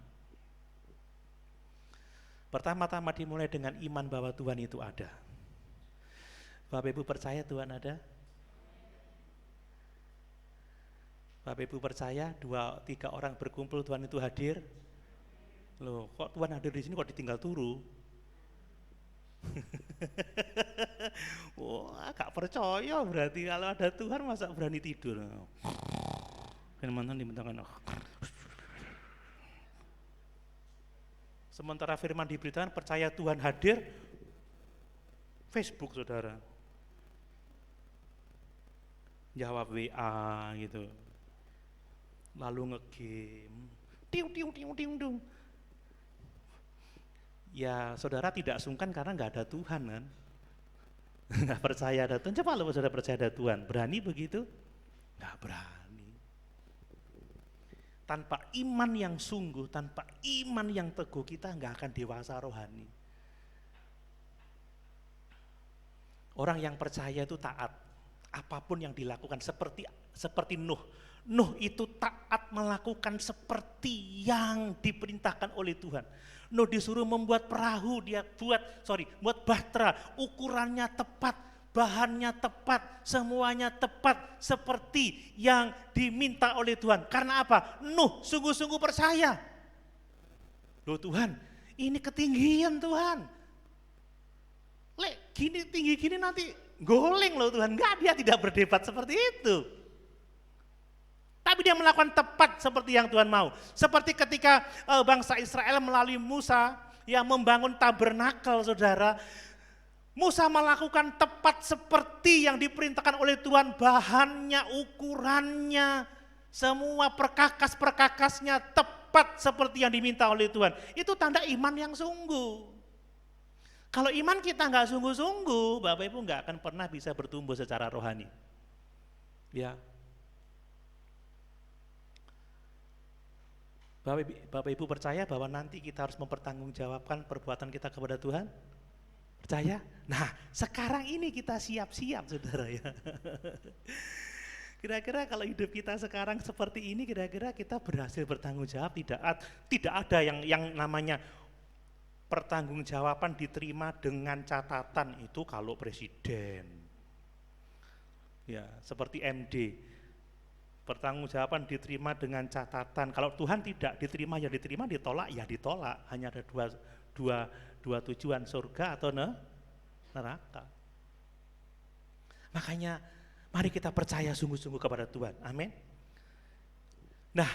Pertama-tama dimulai dengan iman bahwa Tuhan itu ada. Bapak Ibu percaya Tuhan ada? Bapak Ibu percaya 2-3 orang berkumpul Tuhan itu hadir? Loh, kok Tuhan hadir di sini kok ditinggal turu? Wah, gak percaya berarti kalau ada Tuhan masa berani tidur. Firman Tuhan dibentakkan. Sementara firman diberitakan percaya Tuhan hadir, Facebook saudara. Jawab WA gitu. Lalu nge-game. Tiung. Ya saudara tidak sungkan karena nggak ada Tuhan kan. Nggak percaya ada Tuhan. Coba kalau saudara percaya ada Tuhan, berani begitu? Nggak berani. Tanpa iman yang sungguh, tanpa iman yang teguh, kita nggak akan dewasa rohani. Orang yang percaya itu taat. Apapun yang dilakukan seperti Nuh. Nuh itu taat melakukan seperti yang diperintahkan oleh Tuhan. Nuh disuruh membuat perahu, dia buat bahtera, ukurannya tepat, bahannya tepat, semuanya tepat seperti yang diminta oleh Tuhan. Karena apa? Nuh sungguh-sungguh percaya. Loh Tuhan, ini ketinggian Tuhan. Gini tinggi gini nanti goleng loh Tuhan. Enggak, dia tidak berdebat seperti itu. Tapi dia melakukan tepat seperti yang Tuhan mau. Seperti ketika bangsa Israel melalui Musa yang membangun tabernakel saudara. Musa melakukan tepat seperti yang diperintahkan oleh Tuhan. Bahannya, ukurannya, semua perkakas-perkakasnya tepat seperti yang diminta oleh Tuhan. Itu tanda iman yang sungguh. Kalau iman kita nggak sungguh-sungguh, Bapak Ibu nggak akan pernah bisa bertumbuh secara rohani. Ya. Bapak Ibu percaya bahwa nanti kita harus mempertanggungjawabkan perbuatan kita kepada Tuhan? Percaya? Nah, sekarang ini kita siap-siap saudara ya. Kira-kira kalau hidup kita sekarang seperti ini, kira-kira kita berhasil bertanggung jawab? Tidak ada yang namanya pertanggungjawaban diterima dengan catatan itu kalau presiden. Ya, seperti MD. Pertanggungjawaban diterima dengan catatan. Kalau Tuhan tidak diterima ya diterima, ditolak ya ditolak. Hanya ada dua tujuan, surga atau neraka. Makanya mari kita percaya sungguh-sungguh kepada Tuhan. Amin. Nah,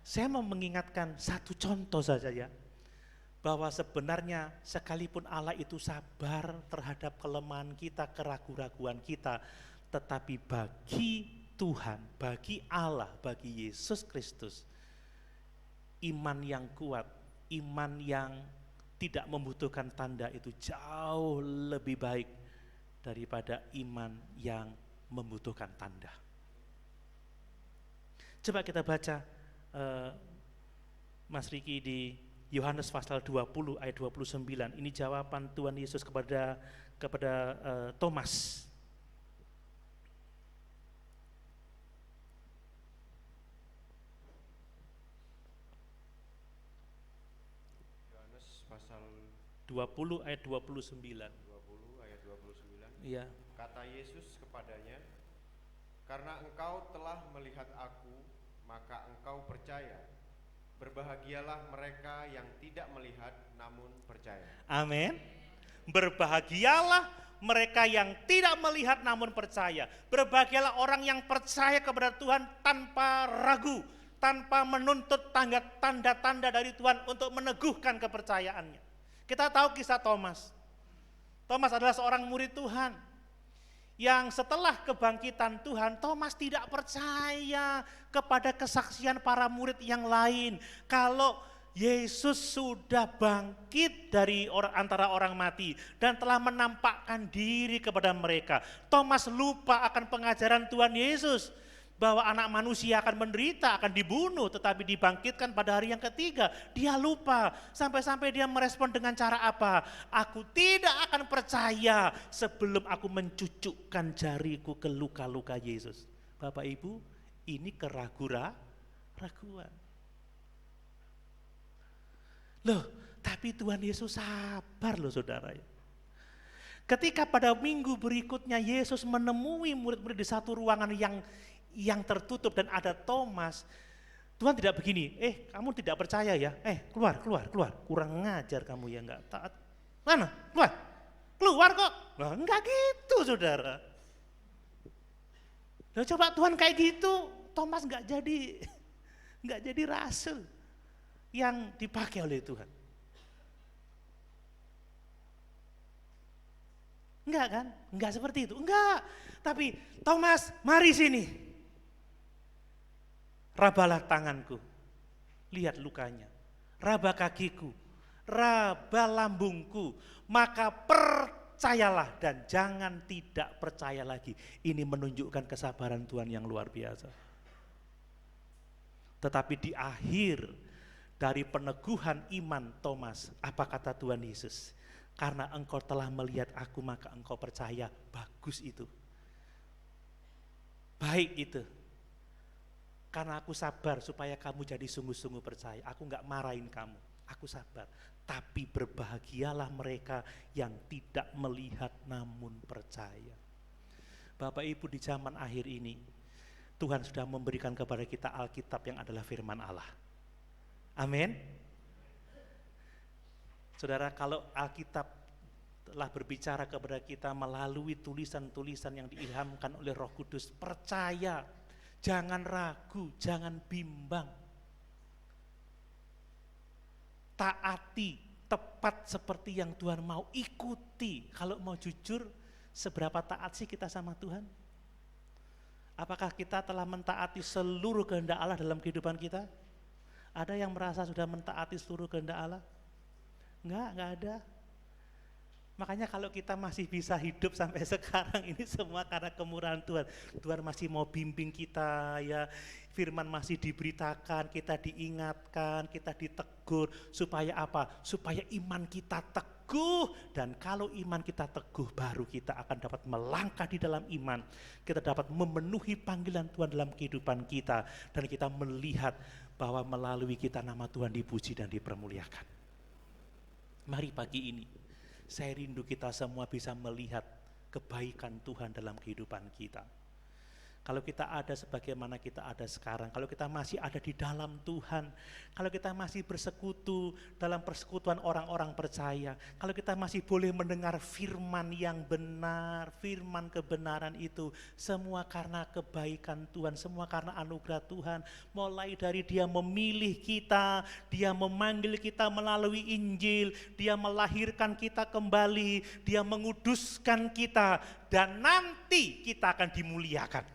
saya mau mengingatkan satu contoh saja ya. Bahwa sebenarnya sekalipun Allah itu sabar terhadap kelemahan kita, keraguan-raguan kita, tetapi bagi Tuhan, bagi Allah, bagi Yesus Kristus, iman yang kuat, iman yang tidak membutuhkan tanda itu jauh lebih baik daripada iman yang membutuhkan tanda. Coba kita baca Mas Riki di Yohanes pasal 20 ayat 29. Ini jawaban Tuhan Yesus kepada Thomas. Yohanes pasal 20 ayat 29. 20 ayat 29. Iya. Kata Yesus kepadanya, "Karena engkau telah melihat aku, maka engkau percaya. Berbahagialah mereka yang tidak melihat namun percaya." Amin. Berbahagialah mereka yang tidak melihat namun percaya. Berbahagialah orang yang percaya kepada Tuhan tanpa ragu, tanpa menuntut tanda-tanda dari Tuhan untuk meneguhkan kepercayaannya. Kita tahu kisah Thomas. Thomas adalah seorang murid Tuhan yang setelah kebangkitan Tuhan, Thomas tidak percaya kepada kesaksian para murid yang lain. Kalau Yesus sudah bangkit dari antara orang mati dan telah menampakkan diri kepada mereka. Thomas lupa akan pengajaran Tuhan Yesus bahwa anak manusia akan menderita, akan dibunuh, tetapi dibangkitkan pada hari yang ketiga. Dia lupa, sampai-sampai dia merespon dengan cara apa? Aku tidak akan percaya sebelum aku mencucukkan jariku ke luka-luka Yesus. Bapak Ibu, ini keraguan. Loh, tapi Tuhan Yesus sabar loh saudara. Ketika pada minggu berikutnya Yesus menemui murid-murid di satu ruangan yang tertutup dan ada Thomas, Tuhan tidak begini, kamu tidak percaya ya, keluar, kurang ngajar kamu ya, enggak taat. Mana? Keluar kok. Nah, enggak gitu saudara. Loh, coba Tuhan kayak gitu, Thomas enggak jadi rasul yang dipakai oleh Tuhan. Enggak kan? Enggak seperti itu, enggak. Tapi Thomas, mari sini. Rabalah tanganku, lihat lukanya. Raba kakiku, raba lambungku, maka percayalah dan jangan tidak percaya lagi. Ini menunjukkan kesabaran Tuhan yang luar biasa. Tetapi di akhir dari peneguhan iman Thomas, apa kata Tuhan Yesus? Karena engkau telah melihat aku, maka engkau percaya. Bagus itu. Baik itu. Karena aku sabar supaya kamu jadi sungguh-sungguh percaya. Aku enggak marahin kamu, aku sabar. Tapi berbahagialah mereka yang tidak melihat namun percaya. Bapak Ibu, di zaman akhir ini, Tuhan sudah memberikan kepada kita Alkitab yang adalah firman Allah. Amin. Saudara, kalau Alkitab telah berbicara kepada kita melalui tulisan-tulisan yang diilhamkan oleh Roh Kudus, percaya, jangan ragu, jangan bimbang. Taati, tepat seperti yang Tuhan mau, ikuti. Kalau mau jujur, seberapa taat sih kita sama Tuhan? Apakah kita telah mentaati seluruh kehendak Allah dalam kehidupan kita? Ada yang merasa sudah mentaati seluruh kehendak Allah? Enggak ada. Makanya kalau kita masih bisa hidup sampai sekarang ini semua karena kemurahan Tuhan. Tuhan masih mau bimbing kita ya, firman masih diberitakan, kita diingatkan, kita ditegur. Supaya apa? Supaya iman kita teguh. Dan kalau iman kita teguh, baru kita akan dapat melangkah di dalam iman. Kita dapat memenuhi panggilan Tuhan dalam kehidupan kita. Dan kita melihat bahwa melalui kita nama Tuhan dipuji dan dipermuliakan. Mari pagi ini, saya rindu kita semua bisa melihat kebaikan Tuhan dalam kehidupan kita. Kalau kita ada sebagaimana kita ada sekarang, kalau kita masih ada di dalam Tuhan, kalau kita masih bersekutu dalam persekutuan orang-orang percaya, kalau kita masih boleh mendengar firman yang benar, firman kebenaran itu, semua karena kebaikan Tuhan, semua karena anugerah Tuhan. Mulai dari Dia memilih kita, Dia memanggil kita melalui Injil, Dia melahirkan kita kembali, Dia menguduskan kita, dan nanti kita akan dimuliakan.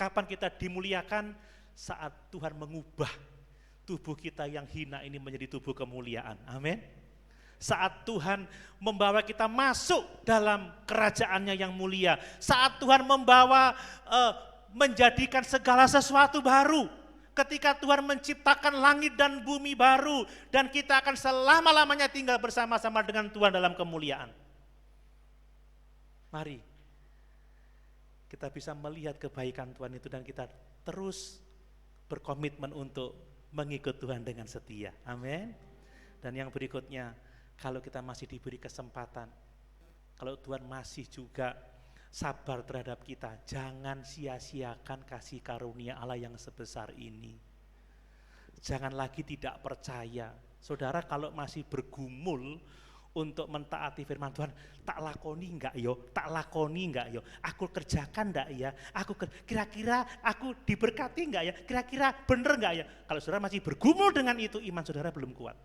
Kapan kita dimuliakan? Saat Tuhan mengubah tubuh kita yang hina ini menjadi tubuh kemuliaan. Amin. Saat Tuhan membawa kita masuk dalam kerajaannya yang mulia. Saat Tuhan membawa menjadikan segala sesuatu baru. ketika Tuhan menciptakan langit dan bumi baru, dan kita akan selama-lamanya tinggal bersama-sama dengan Tuhan dalam kemuliaan. Mari kita bisa melihat kebaikan Tuhan itu dan kita terus berkomitmen untuk mengikut Tuhan dengan setia. Amin. Dan yang berikutnya, kalau kita masih diberi kesempatan, kalau Tuhan masih juga sabar terhadap kita, jangan sia-siakan kasih karunia Allah yang sebesar ini. Jangan lagi tidak percaya. Saudara kalau masih bergumul untuk mentaati firman Tuhan, tak lakoni enggak yo, aku kerjakan enggak ya, kira-kira aku diberkati enggak ya, kira-kira bener enggak ya. Kalau saudara masih bergumul dengan itu, iman saudara belum kuat.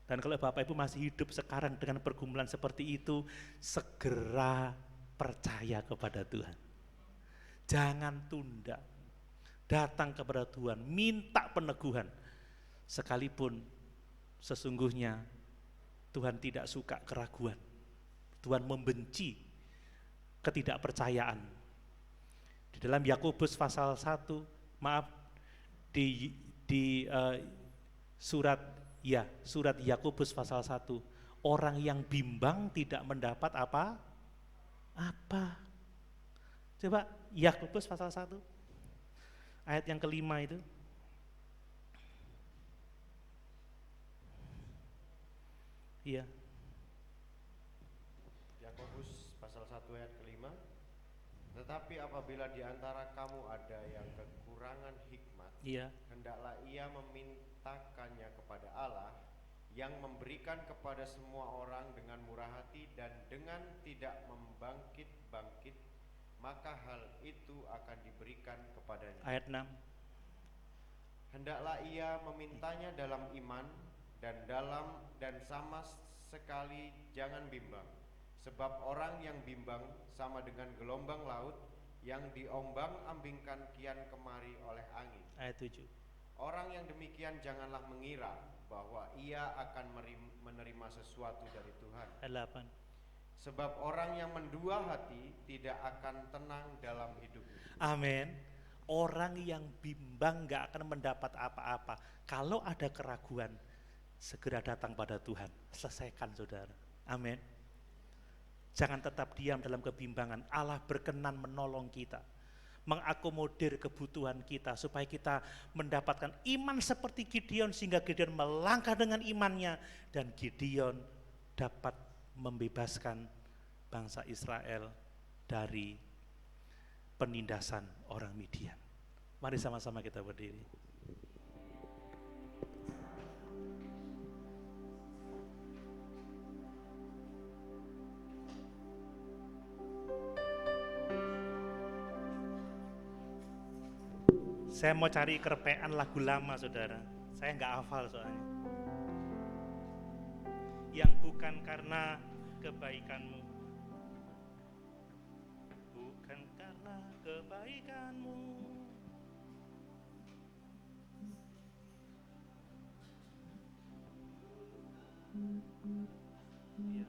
Dan kalau Bapak Ibu masih hidup sekarang dengan pergumulan seperti itu, segera percaya kepada Tuhan. Jangan tunda, datang kepada Tuhan, minta peneguhan. Sekalipun sesungguhnya Tuhan tidak suka keraguan. Tuhan membenci ketidakpercayaan. Di dalam Yakobus pasal 1, surat Yakobus pasal 1, orang yang bimbang tidak mendapat apa? Coba Yakobus pasal 1, ayat yang kelima itu. Iya. Yakobus pasal 1 ayat kelima. Tetapi apabila di antara kamu ada yang kekurangan hikmat, Iya. hendaklah ia memintakannya kepada Allah yang memberikan kepada semua orang dengan murah hati dan dengan tidak membangkit-bangkit, maka hal itu akan diberikan kepadanya. Ayat 6. Hendaklah ia memintanya dalam iman dan sama sekali jangan bimbang, sebab orang yang bimbang sama dengan gelombang laut yang diombang-ambingkan kian kemari oleh angin. Ayat 7. Orang yang demikian janganlah mengira bahwa ia akan menerima sesuatu dari Tuhan. Ayat 8. Sebab orang yang mendua hati tidak akan tenang dalam hidupnya. Amin. Orang yang bimbang gak akan mendapat apa-apa. Kalau ada keraguan, segera datang pada Tuhan, selesaikan saudara. Amin. Jangan tetap diam dalam kebimbangan. Allah berkenan menolong kita, mengakomodir kebutuhan kita, supaya kita mendapatkan iman seperti Gideon, sehingga Gideon melangkah dengan imannya, dan Gideon dapat membebaskan bangsa Israel dari penindasan orang Midian. Mari sama-sama kita berdiri. Saya mau cari kerpean lagu lama saudara, saya nggak hafal soalnya. Yang bukan karena kebaikanmu, bukan karena kebaikanmu. Ya.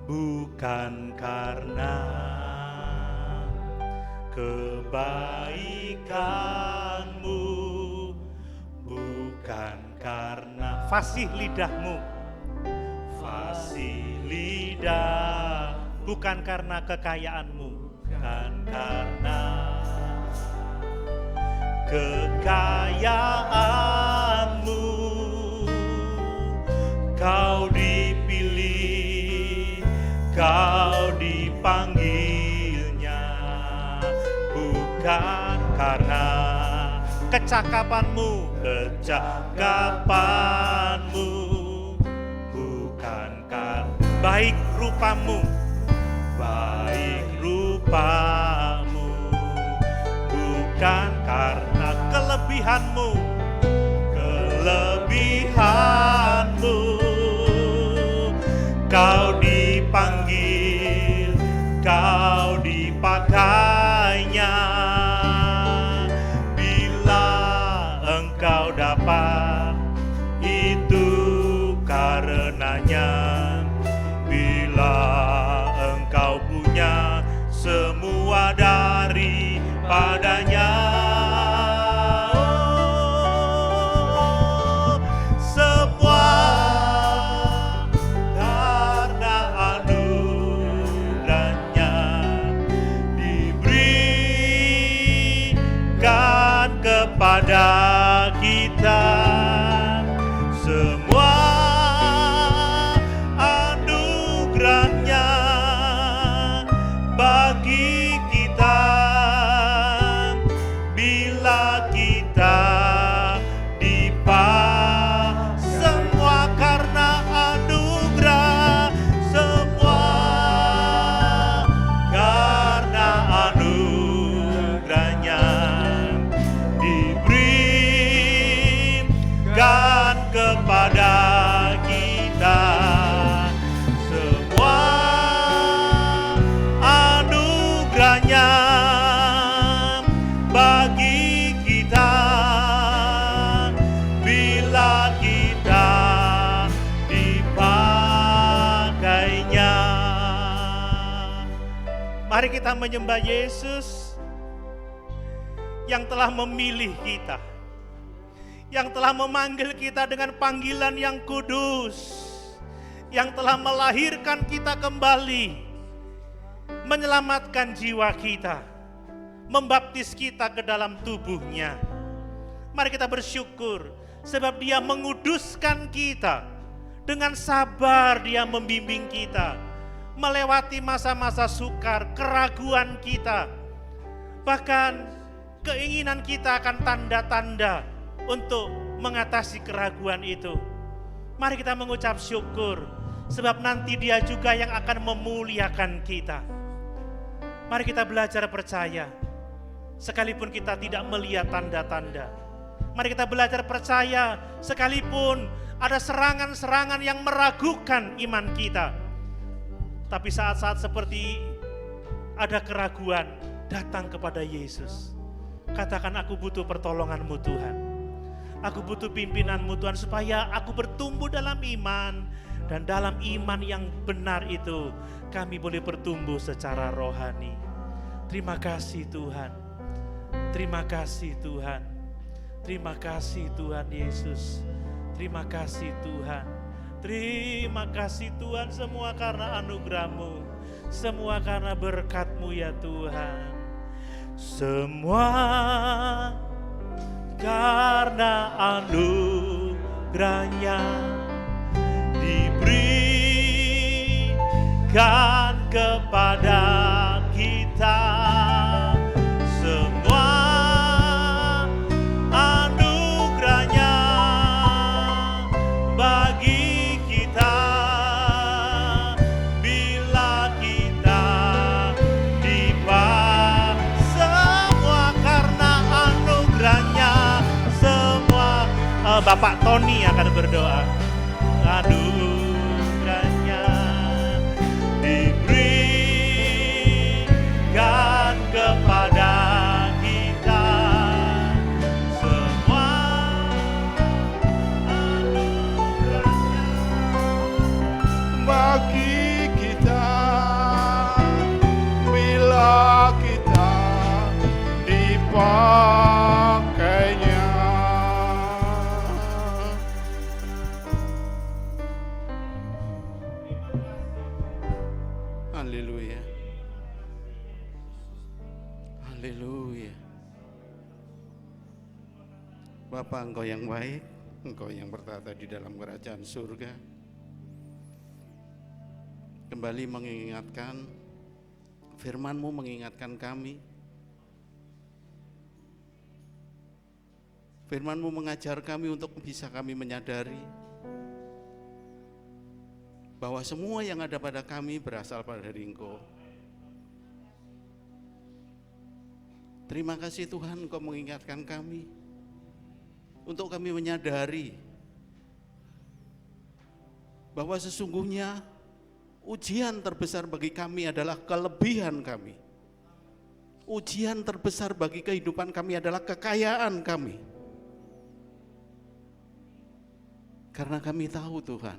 Bukan karena kebaikanmu, bukan karena fasih lidahmu, bukan karena kekayaanmu, bukan karena kekayaanmu, kau dipilih, kau dipanggilnya, bukan karena kecakapanmu, kecakapanmu, bukankah baik rupamu, baik rupamu, bukan karena kelebihanmu, kelebihanmu, kau dipanggil, kau dipakainya. Bila engkau dapat, itu karenanya. Bila engkau punya semua daripadanya, semua karena anugerahnya diberikan kepada kita. Semua anugerahnya bagi kita bila kita dipakai. Semua karena anugerah, semua karena anugerahnya diberikan kepada kita. Semua anugerahnya bagi kita bila kita dipakainya. Mari kita menyembah Yesus yang telah memilih kita, yang telah memanggil kita dengan panggilan yang kudus, yang telah melahirkan kita kembali, menyelamatkan jiwa kita, membaptis kita ke dalam tubuhnya. Mari kita bersyukur sebab Dia menguduskan kita. Dengan sabar Dia membimbing kita melewati masa-masa sukar, keraguan kita, bahkan keinginan kita akan tanda-tanda untuk mengatasi keraguan itu. Mari kita mengucap syukur sebab nanti Dia juga yang akan memuliakan kita. Mari kita belajar percaya sekalipun kita tidak melihat tanda-tanda. Mari kita belajar percaya sekalipun ada serangan-serangan yang meragukan iman kita. Tapi saat-saat seperti ada keraguan, datang kepada Yesus. Katakan, aku butuh pertolongan-Mu Tuhan. Aku butuh pimpinan-Mu Tuhan supaya aku bertumbuh dalam iman. Dan dalam iman yang benar itu kami boleh bertumbuh secara rohani. Terima kasih Tuhan. Terima kasih Tuhan. Terima kasih Tuhan Yesus. Terima kasih Tuhan. Terima kasih Tuhan, semua karena anugerah-Mu. Semua karena berkat-Mu ya Tuhan. Semua karena anugerah-Nya diberikan kepada kita. Semua anugerah-Nya bagi kita bila kita dipakai. Semua karena anugerah-Nya. Semua Bapak Tony akan berdoa. Anugerah-Nya diberikan kepada kita. Semua anugerah-Nya bagi kita bila kita dipakainya. Haleluya. Haleluya. Bapa, Engkau yang baik, Engkau yang bertata di dalam kerajaan surga, kembali mengingatkan, firman-Mu mengingatkan kami Firman-Mu mengajar kami untuk bisa kami menyadari bahwa semua yang ada pada kami berasal dari Engkau. Terima kasih Tuhan, Engkau mengingatkan kami untuk kami menyadari bahwa sesungguhnya ujian terbesar bagi kami adalah kelebihan kami. Ujian terbesar bagi kehidupan kami adalah kekayaan kami. Karena kami tahu Tuhan,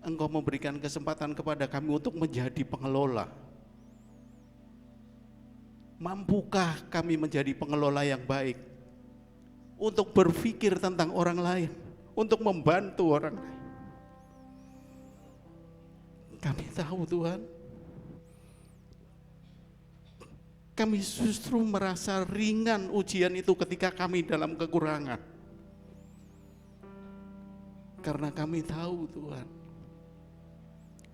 Engkau memberikan kesempatan kepada kami untuk menjadi pengelola. Mampukah kami menjadi pengelola yang baik untuk berpikir tentang orang lain, untuk membantu orang lain? Kami tahu Tuhan, kami justru merasa ringan ujian itu ketika kami dalam kekurangan. Karena kami tahu Tuhan,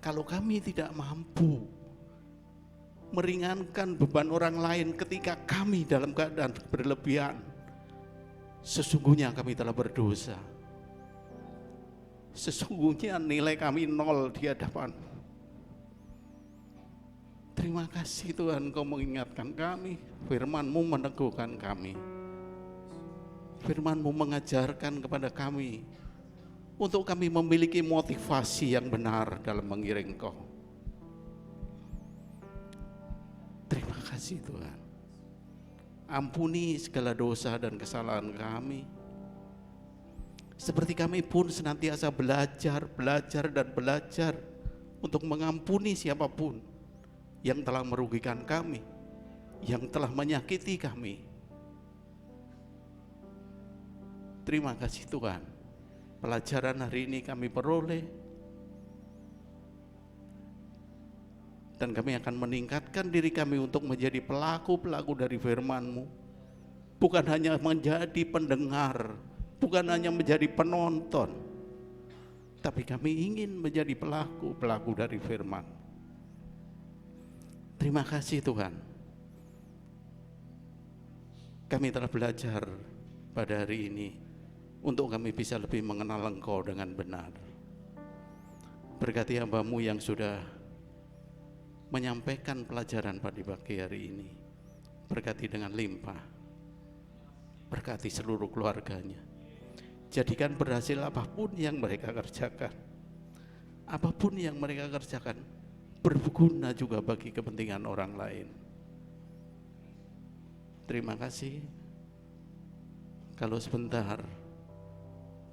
kalau kami tidak mampu meringankan beban orang lain ketika kami dalam keadaan berlebihan, sesungguhnya kami telah berdosa. Sesungguhnya nilai kami 0 di hadapan. Terima kasih Tuhan, Kau mengingatkan kami, firman-Mu meneguhkan kami. Firman-Mu mengajarkan kepada kami untuk kami memiliki motivasi yang benar dalam mengiring Kau. Terima kasih Tuhan. Ampuni segala dosa dan kesalahan kami. Seperti kami pun senantiasa belajar untuk mengampuni siapapun yang telah merugikan kami, yang telah menyakiti kami. Terima kasih Tuhan. Pelajaran hari ini kami peroleh, dan kami akan meningkatkan diri kami untuk menjadi pelaku-pelaku dari firman-Mu. Bukan hanya menjadi pendengar, bukan hanya menjadi penonton, tapi kami ingin menjadi pelaku-pelaku dari firman. Terima kasih Tuhan. Kami telah belajar pada hari ini untuk kami bisa lebih mengenal Engkau dengan benar. Berkati hamba-Mu yang sudah menyampaikan pelajaran pada pagi hari ini. Berkati dengan limpah. Berkati seluruh keluarganya. Jadikan berhasil apapun yang mereka kerjakan. Apapun yang mereka kerjakan berguna juga bagi kepentingan orang lain. Terima kasih. Kalau sebentar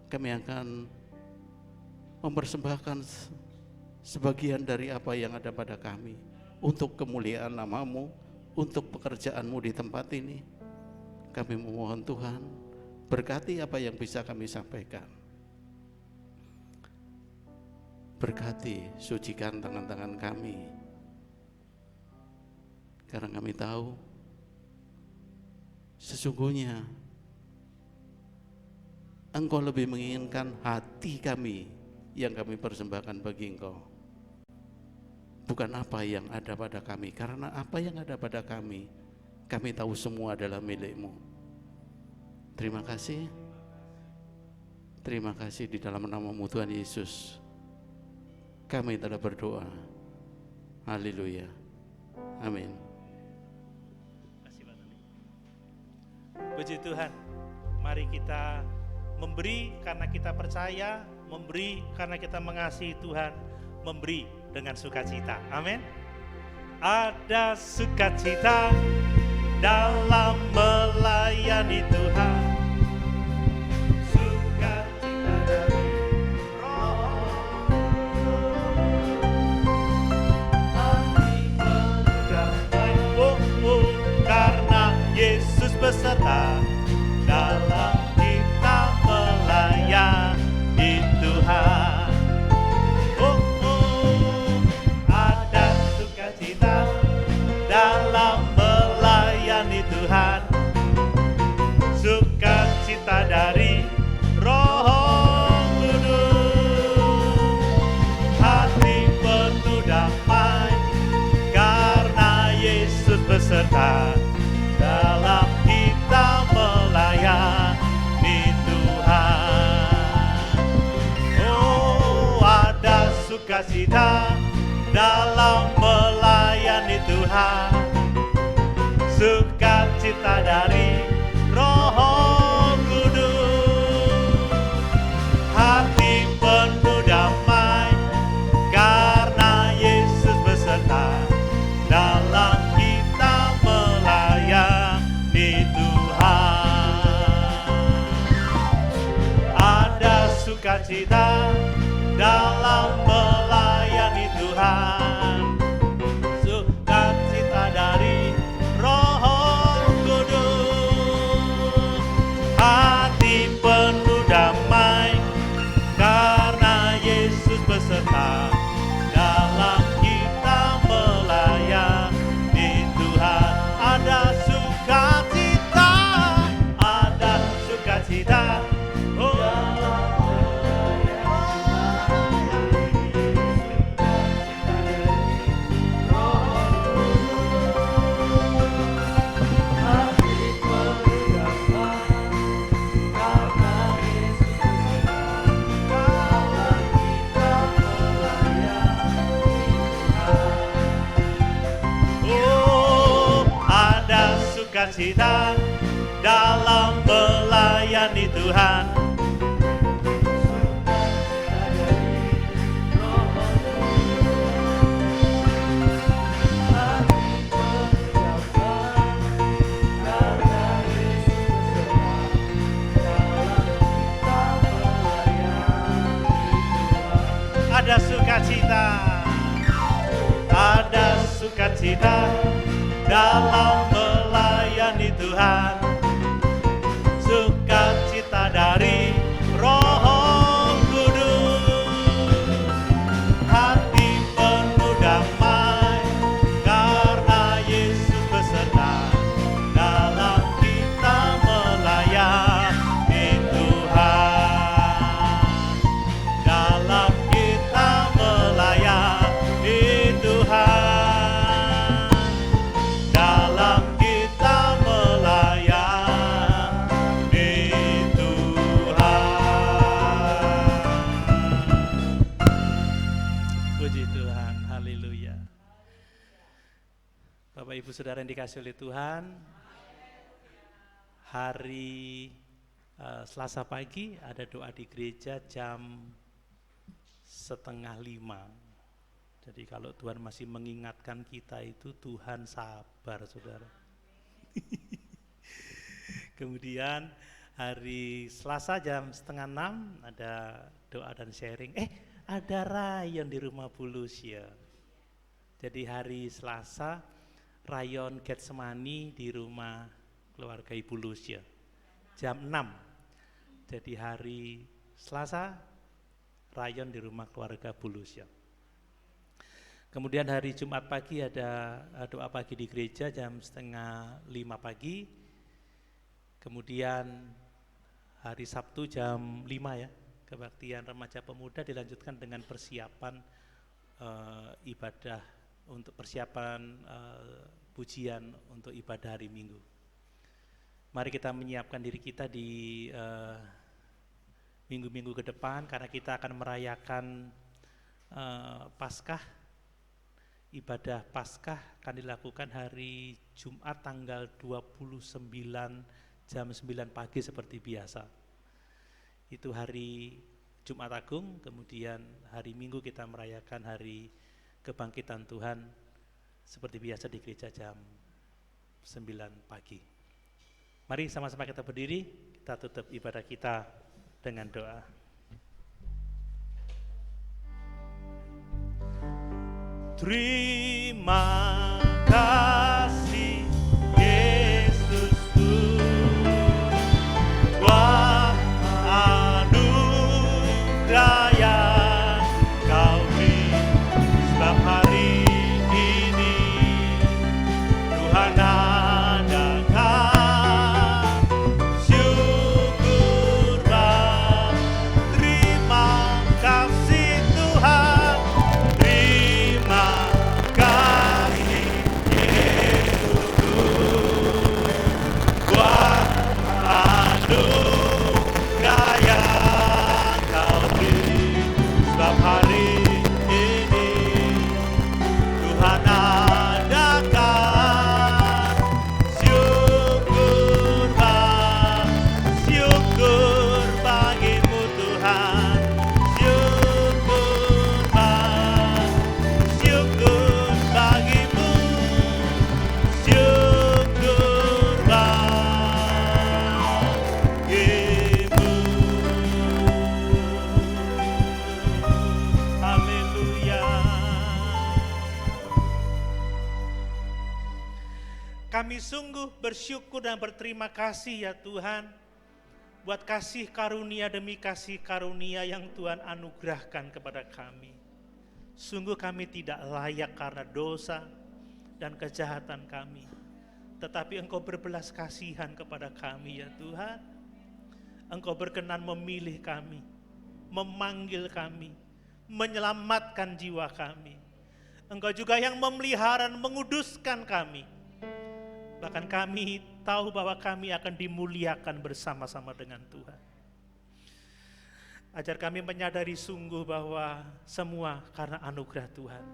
kami akan mempersembahkan sebagian dari apa yang ada pada kami untuk kemuliaan nama-Mu, untuk pekerjaan-Mu di tempat ini. Kami memohon Tuhan, berkati apa yang bisa kami sampaikan. Berkati, sucikan tangan-tangan kami, karena kami tahu sesungguhnya Engkau lebih menginginkan hati kami yang kami persembahkan bagi Engkau, bukan apa yang ada pada kami. Karena apa yang ada pada kami tahu semua adalah milik-Mu. Terima kasih. Terima kasih di dalam nama-Mu Tuhan Yesus kami telah berdoa. Haleluya. Amin. Puji Tuhan. Mari kita memberi karena kita percaya, memberi karena kita mengasihi Tuhan, memberi dengan sukacita. Amin. Ada sukacita dalam melayani Tuhan. Sukacita dari Roh. Hati berdamai, karena Yesus beserta dalam kita melayani Tuhan. Ada sukacita dalam melayani Tuhan. Sukacita dari Roh Kudus. Hati penuh damai karena Yesus beserta dalam kita melayani sukacita dalam melayani Tuhan, sukacita dari Roh Kudus, hati penuh damai karena Yesus beserta dalam kita melayani Tuhan. Ada sukacita dalam melayani Tuhan, sukacita dari Roh Kudus, hati penuh damai karena Yesus beserta dalam kita melayani Tuhan. Ada sukacita, ada sukacita. Sukacita dalam melayani Tuhan, ada sukacita, ada sukacita dalam melayani Tuhan, sukacita dari Roh Kudus, hati penuh damai karena Yesus beserta dalam kita melayani Tuhan, dalam kita melayani Tuhan. Bapak Ibu Saudara yang dikasihi oleh Tuhan, hari Selasa pagi ada doa di gereja jam 4:30. Jadi kalau Tuhan masih mengingatkan kita itu, Tuhan sabar, saudara. Kemudian hari Selasa jam 5:30 ada doa dan sharing. Ada rayon di rumah Bulus ya. Jadi hari Selasa rayon Getsemani di rumah keluarga Ibu Lucia jam 6. Jadi hari Selasa rayon di rumah keluarga Bu Lucia. Kemudian hari Jumat pagi ada doa pagi di gereja jam 4:30 pagi. Kemudian hari Sabtu jam 5 ya, kebaktian remaja pemuda dilanjutkan dengan persiapan ibadah untuk persiapan pujian untuk ibadah hari Minggu. Mari kita menyiapkan diri kita di minggu-minggu ke depan, karena kita akan merayakan Paskah. Ibadah Paskah akan dilakukan hari Jumat tanggal 29 jam 9 pagi seperti biasa. Itu hari Jumat Agung, kemudian hari Minggu kita merayakan hari Kebangkitan Tuhan seperti biasa di gereja jam 9 pagi. Mari sama-sama kita berdiri, kita tutup ibadah kita dengan doa. Terima kasih Yesusku, buat anugerah yang Kau beri. Sebab hari ini Tuhan adakan syukur Bapa. Terima kasih Tuhan, terima kasih Yesus. Kami sungguh bersyukur dan berterima kasih ya Tuhan, buat kasih karunia demi kasih karunia yang Tuhan anugerahkan kepada kami. Sungguh kami tidak layak karena dosa dan kejahatan kami, tetapi Engkau berbelas kasihan kepada kami ya Tuhan. Engkau berkenan memilih kami, memanggil kami, menyelamatkan jiwa kami. Engkau juga yang memelihara dan menguduskan kami. Bahkan kami tahu bahwa kami akan dimuliakan bersama-sama dengan Tuhan. Ajar kami menyadari sungguh bahwa semua karena anugerah Tuhan.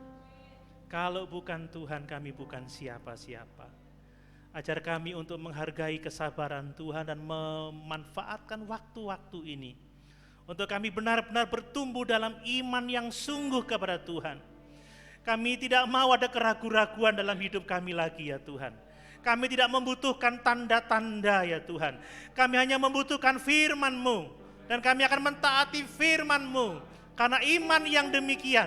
Kalau bukan Tuhan, kami bukan siapa-siapa. Ajar kami untuk menghargai kesabaran Tuhan dan memanfaatkan waktu-waktu ini untuk kami benar-benar bertumbuh dalam iman yang sungguh kepada Tuhan. Kami tidak mau ada keraguan-raguan dalam hidup kami lagi ya Tuhan. Kami tidak membutuhkan tanda-tanda ya Tuhan. Kami hanya membutuhkan firman-Mu. Dan kami akan mentaati firman-Mu. Karena iman yang demikian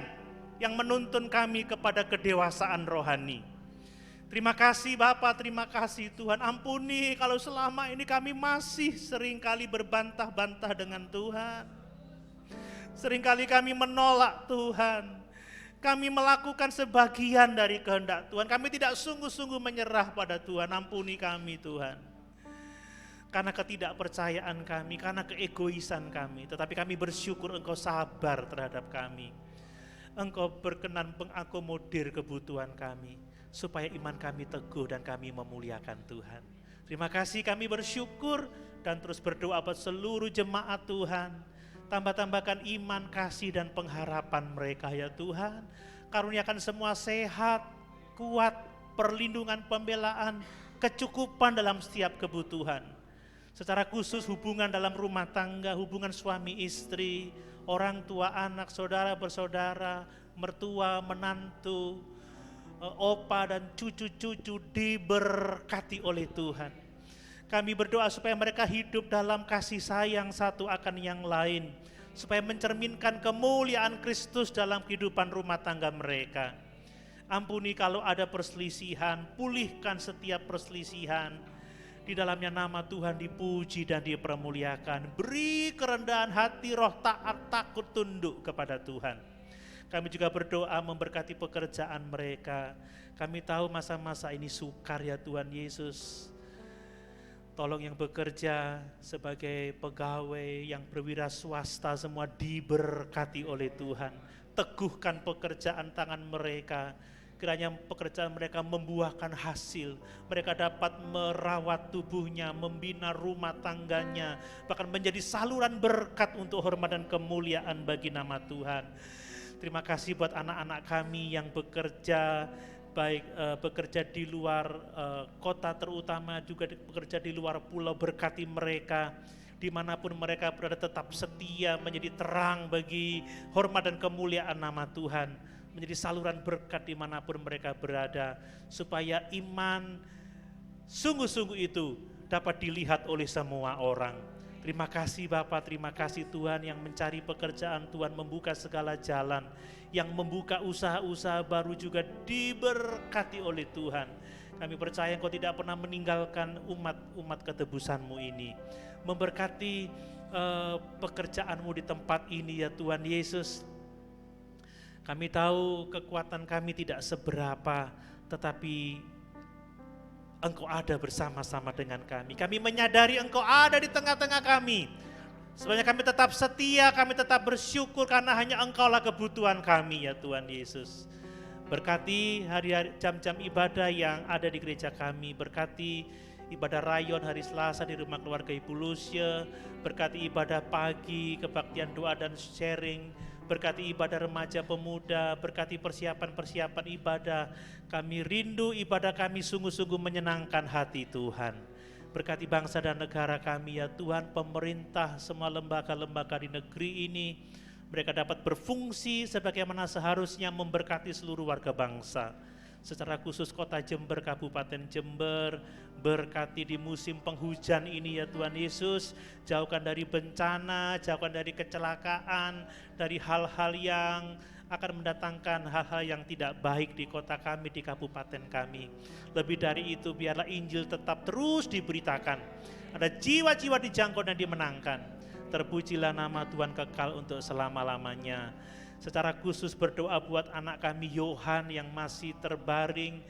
yang menuntun kami kepada kedewasaan rohani. Terima kasih Bapa, terima kasih Tuhan. Ampuni kalau selama ini kami masih seringkali berbantah-bantah dengan Tuhan. Seringkali kami menolak Tuhan. Kami melakukan sebagian dari kehendak Tuhan. Kami tidak sungguh-sungguh menyerah pada Tuhan. Ampuni kami Tuhan. Karena ketidakpercayaan kami, karena keegoisan kami. Tetapi kami bersyukur Engkau sabar terhadap kami. Engkau berkenan mengakomodir kebutuhan kami. Supaya iman kami teguh dan kami memuliakan Tuhan. Terima kasih, kami bersyukur dan terus berdoa buat seluruh jemaat Tuhan. Tambah-tambahkan iman, kasih dan pengharapan mereka ya Tuhan. Karuniakan semua sehat, kuat, perlindungan, pembelaan, kecukupan dalam setiap kebutuhan. Secara khusus hubungan dalam rumah tangga, hubungan suami istri, orang tua anak, saudara bersaudara, mertua, menantu, opa dan cucu-cucu diberkati oleh Tuhan. Kami berdoa supaya mereka hidup dalam kasih sayang satu akan yang lain, supaya mencerminkan kemuliaan Kristus dalam kehidupan rumah tangga mereka. Ampuni kalau ada perselisihan, pulihkan setiap perselisihan. Di dalamnya nama Tuhan dipuji dan dipermuliakan. Beri kerendahan hati, roh taat, takut, tunduk kepada Tuhan. Kami juga berdoa memberkati pekerjaan mereka. Kami tahu masa-masa ini sukar ya Tuhan Yesus. Tolong yang bekerja sebagai pegawai, yang berwira swasta semua diberkati oleh Tuhan. Teguhkan pekerjaan tangan mereka. Kiranya pekerjaan mereka membuahkan hasil. Mereka dapat merawat tubuhnya, membina rumah tangganya, bahkan menjadi saluran berkat untuk hormat dan kemuliaan bagi nama Tuhan. Terima kasih buat anak-anak kami yang bekerja, baik bekerja di luar kota terutama, juga bekerja di luar pulau. Berkati mereka, dimanapun mereka berada tetap setia, menjadi terang bagi hormat dan kemuliaan nama Tuhan, menjadi saluran berkat dimanapun mereka berada, supaya iman sungguh-sungguh itu dapat dilihat oleh semua orang. Terima kasih Bapak, terima kasih Tuhan yang mencari pekerjaan, Tuhan membuka segala jalan, yang membuka usaha-usaha baru juga diberkati oleh Tuhan. Kami percaya Engkau tidak pernah meninggalkan umat ketebusan-Mu ini. Memberkati pekerjaan-Mu di tempat ini ya Tuhan Yesus. Kami tahu kekuatan kami tidak seberapa, tetapi Engkau ada bersama-sama dengan kami. Kami menyadari Engkau ada di tengah-tengah kami. Sebenarnya kami tetap setia, kami tetap bersyukur karena hanya Engkaulah kebutuhan kami ya Tuhan Yesus. Berkati hari-hari jam-jam ibadah yang ada di gereja kami. Berkati ibadah rayon hari Selasa di rumah keluarga Ibu Lucia. Berkati ibadah pagi, kebaktian doa dan sharing. Berkati ibadah remaja pemuda, berkati persiapan-persiapan ibadah. Kami rindu ibadah kami sungguh-sungguh menyenangkan hati Tuhan. Berkati bangsa dan negara kami ya Tuhan, pemerintah, semua lembaga-lembaga di negeri ini. Mereka dapat berfungsi sebagaimana seharusnya memberkati seluruh warga bangsa. Secara khusus Kota Jember, Kabupaten Jember, berkati di musim penghujan ini ya Tuhan Yesus. Jauhkan dari bencana, jauhkan dari kecelakaan, dari hal-hal yang akan mendatangkan hal-hal yang tidak baik di kota kami, di kabupaten kami. Lebih dari itu, biarlah Injil tetap terus diberitakan. Ada jiwa-jiwa dijangkau dan dimenangkan. Terpujilah nama Tuhan kekal untuk selama-lamanya. Secara khusus berdoa buat anak kami Yohan yang masih terbaring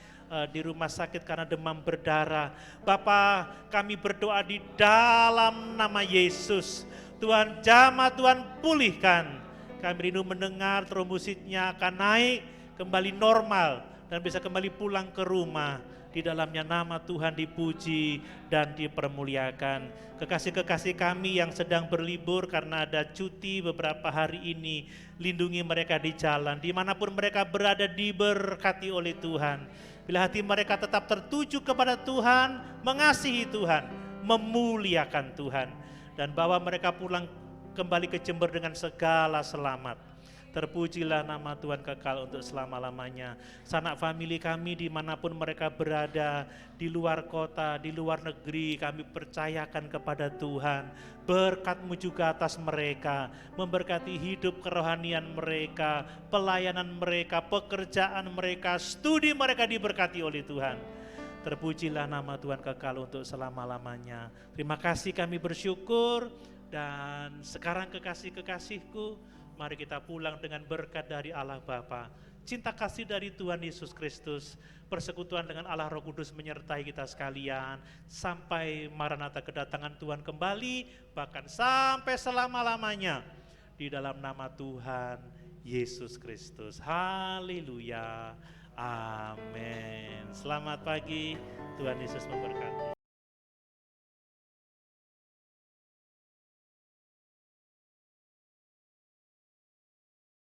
di rumah sakit karena demam berdarah. Bapa, kami berdoa di dalam nama Yesus. Tuhan jamah, Tuhan pulihkan. Kami rindu mendengar trombositnya akan naik kembali normal dan bisa kembali pulang ke rumah. Di dalamnya nama Tuhan dipuji dan dipermuliakan. Kekasih-kekasih kami yang sedang berlibur karena ada cuti beberapa hari ini, lindungi mereka di jalan, dimanapun mereka berada diberkati oleh Tuhan. Bila hati mereka tetap tertuju kepada Tuhan, mengasihi Tuhan, memuliakan Tuhan, dan bawa mereka pulang kembali ke Jember dengan segala selamat. Terpujilah nama Tuhan kekal untuk selama-lamanya. Sanak famili kami dimanapun mereka berada, di luar kota, di luar negeri, kami percayakan kepada Tuhan. Berkat-Mu juga atas mereka, memberkati hidup kerohanian mereka, pelayanan mereka, pekerjaan mereka, studi mereka diberkati oleh Tuhan. Terpujilah nama Tuhan kekal untuk selama-lamanya. Terima kasih, kami bersyukur. Dan sekarang kekasih-kekasihku, mari kita pulang dengan berkat dari Allah Bapa, cinta kasih dari Tuhan Yesus Kristus, persekutuan dengan Allah Roh Kudus menyertai kita sekalian, sampai Maranatha kedatangan Tuhan kembali, bahkan sampai selama-lamanya, di dalam nama Tuhan Yesus Kristus. Haleluya, amin. Selamat pagi, Tuhan Yesus memberkati.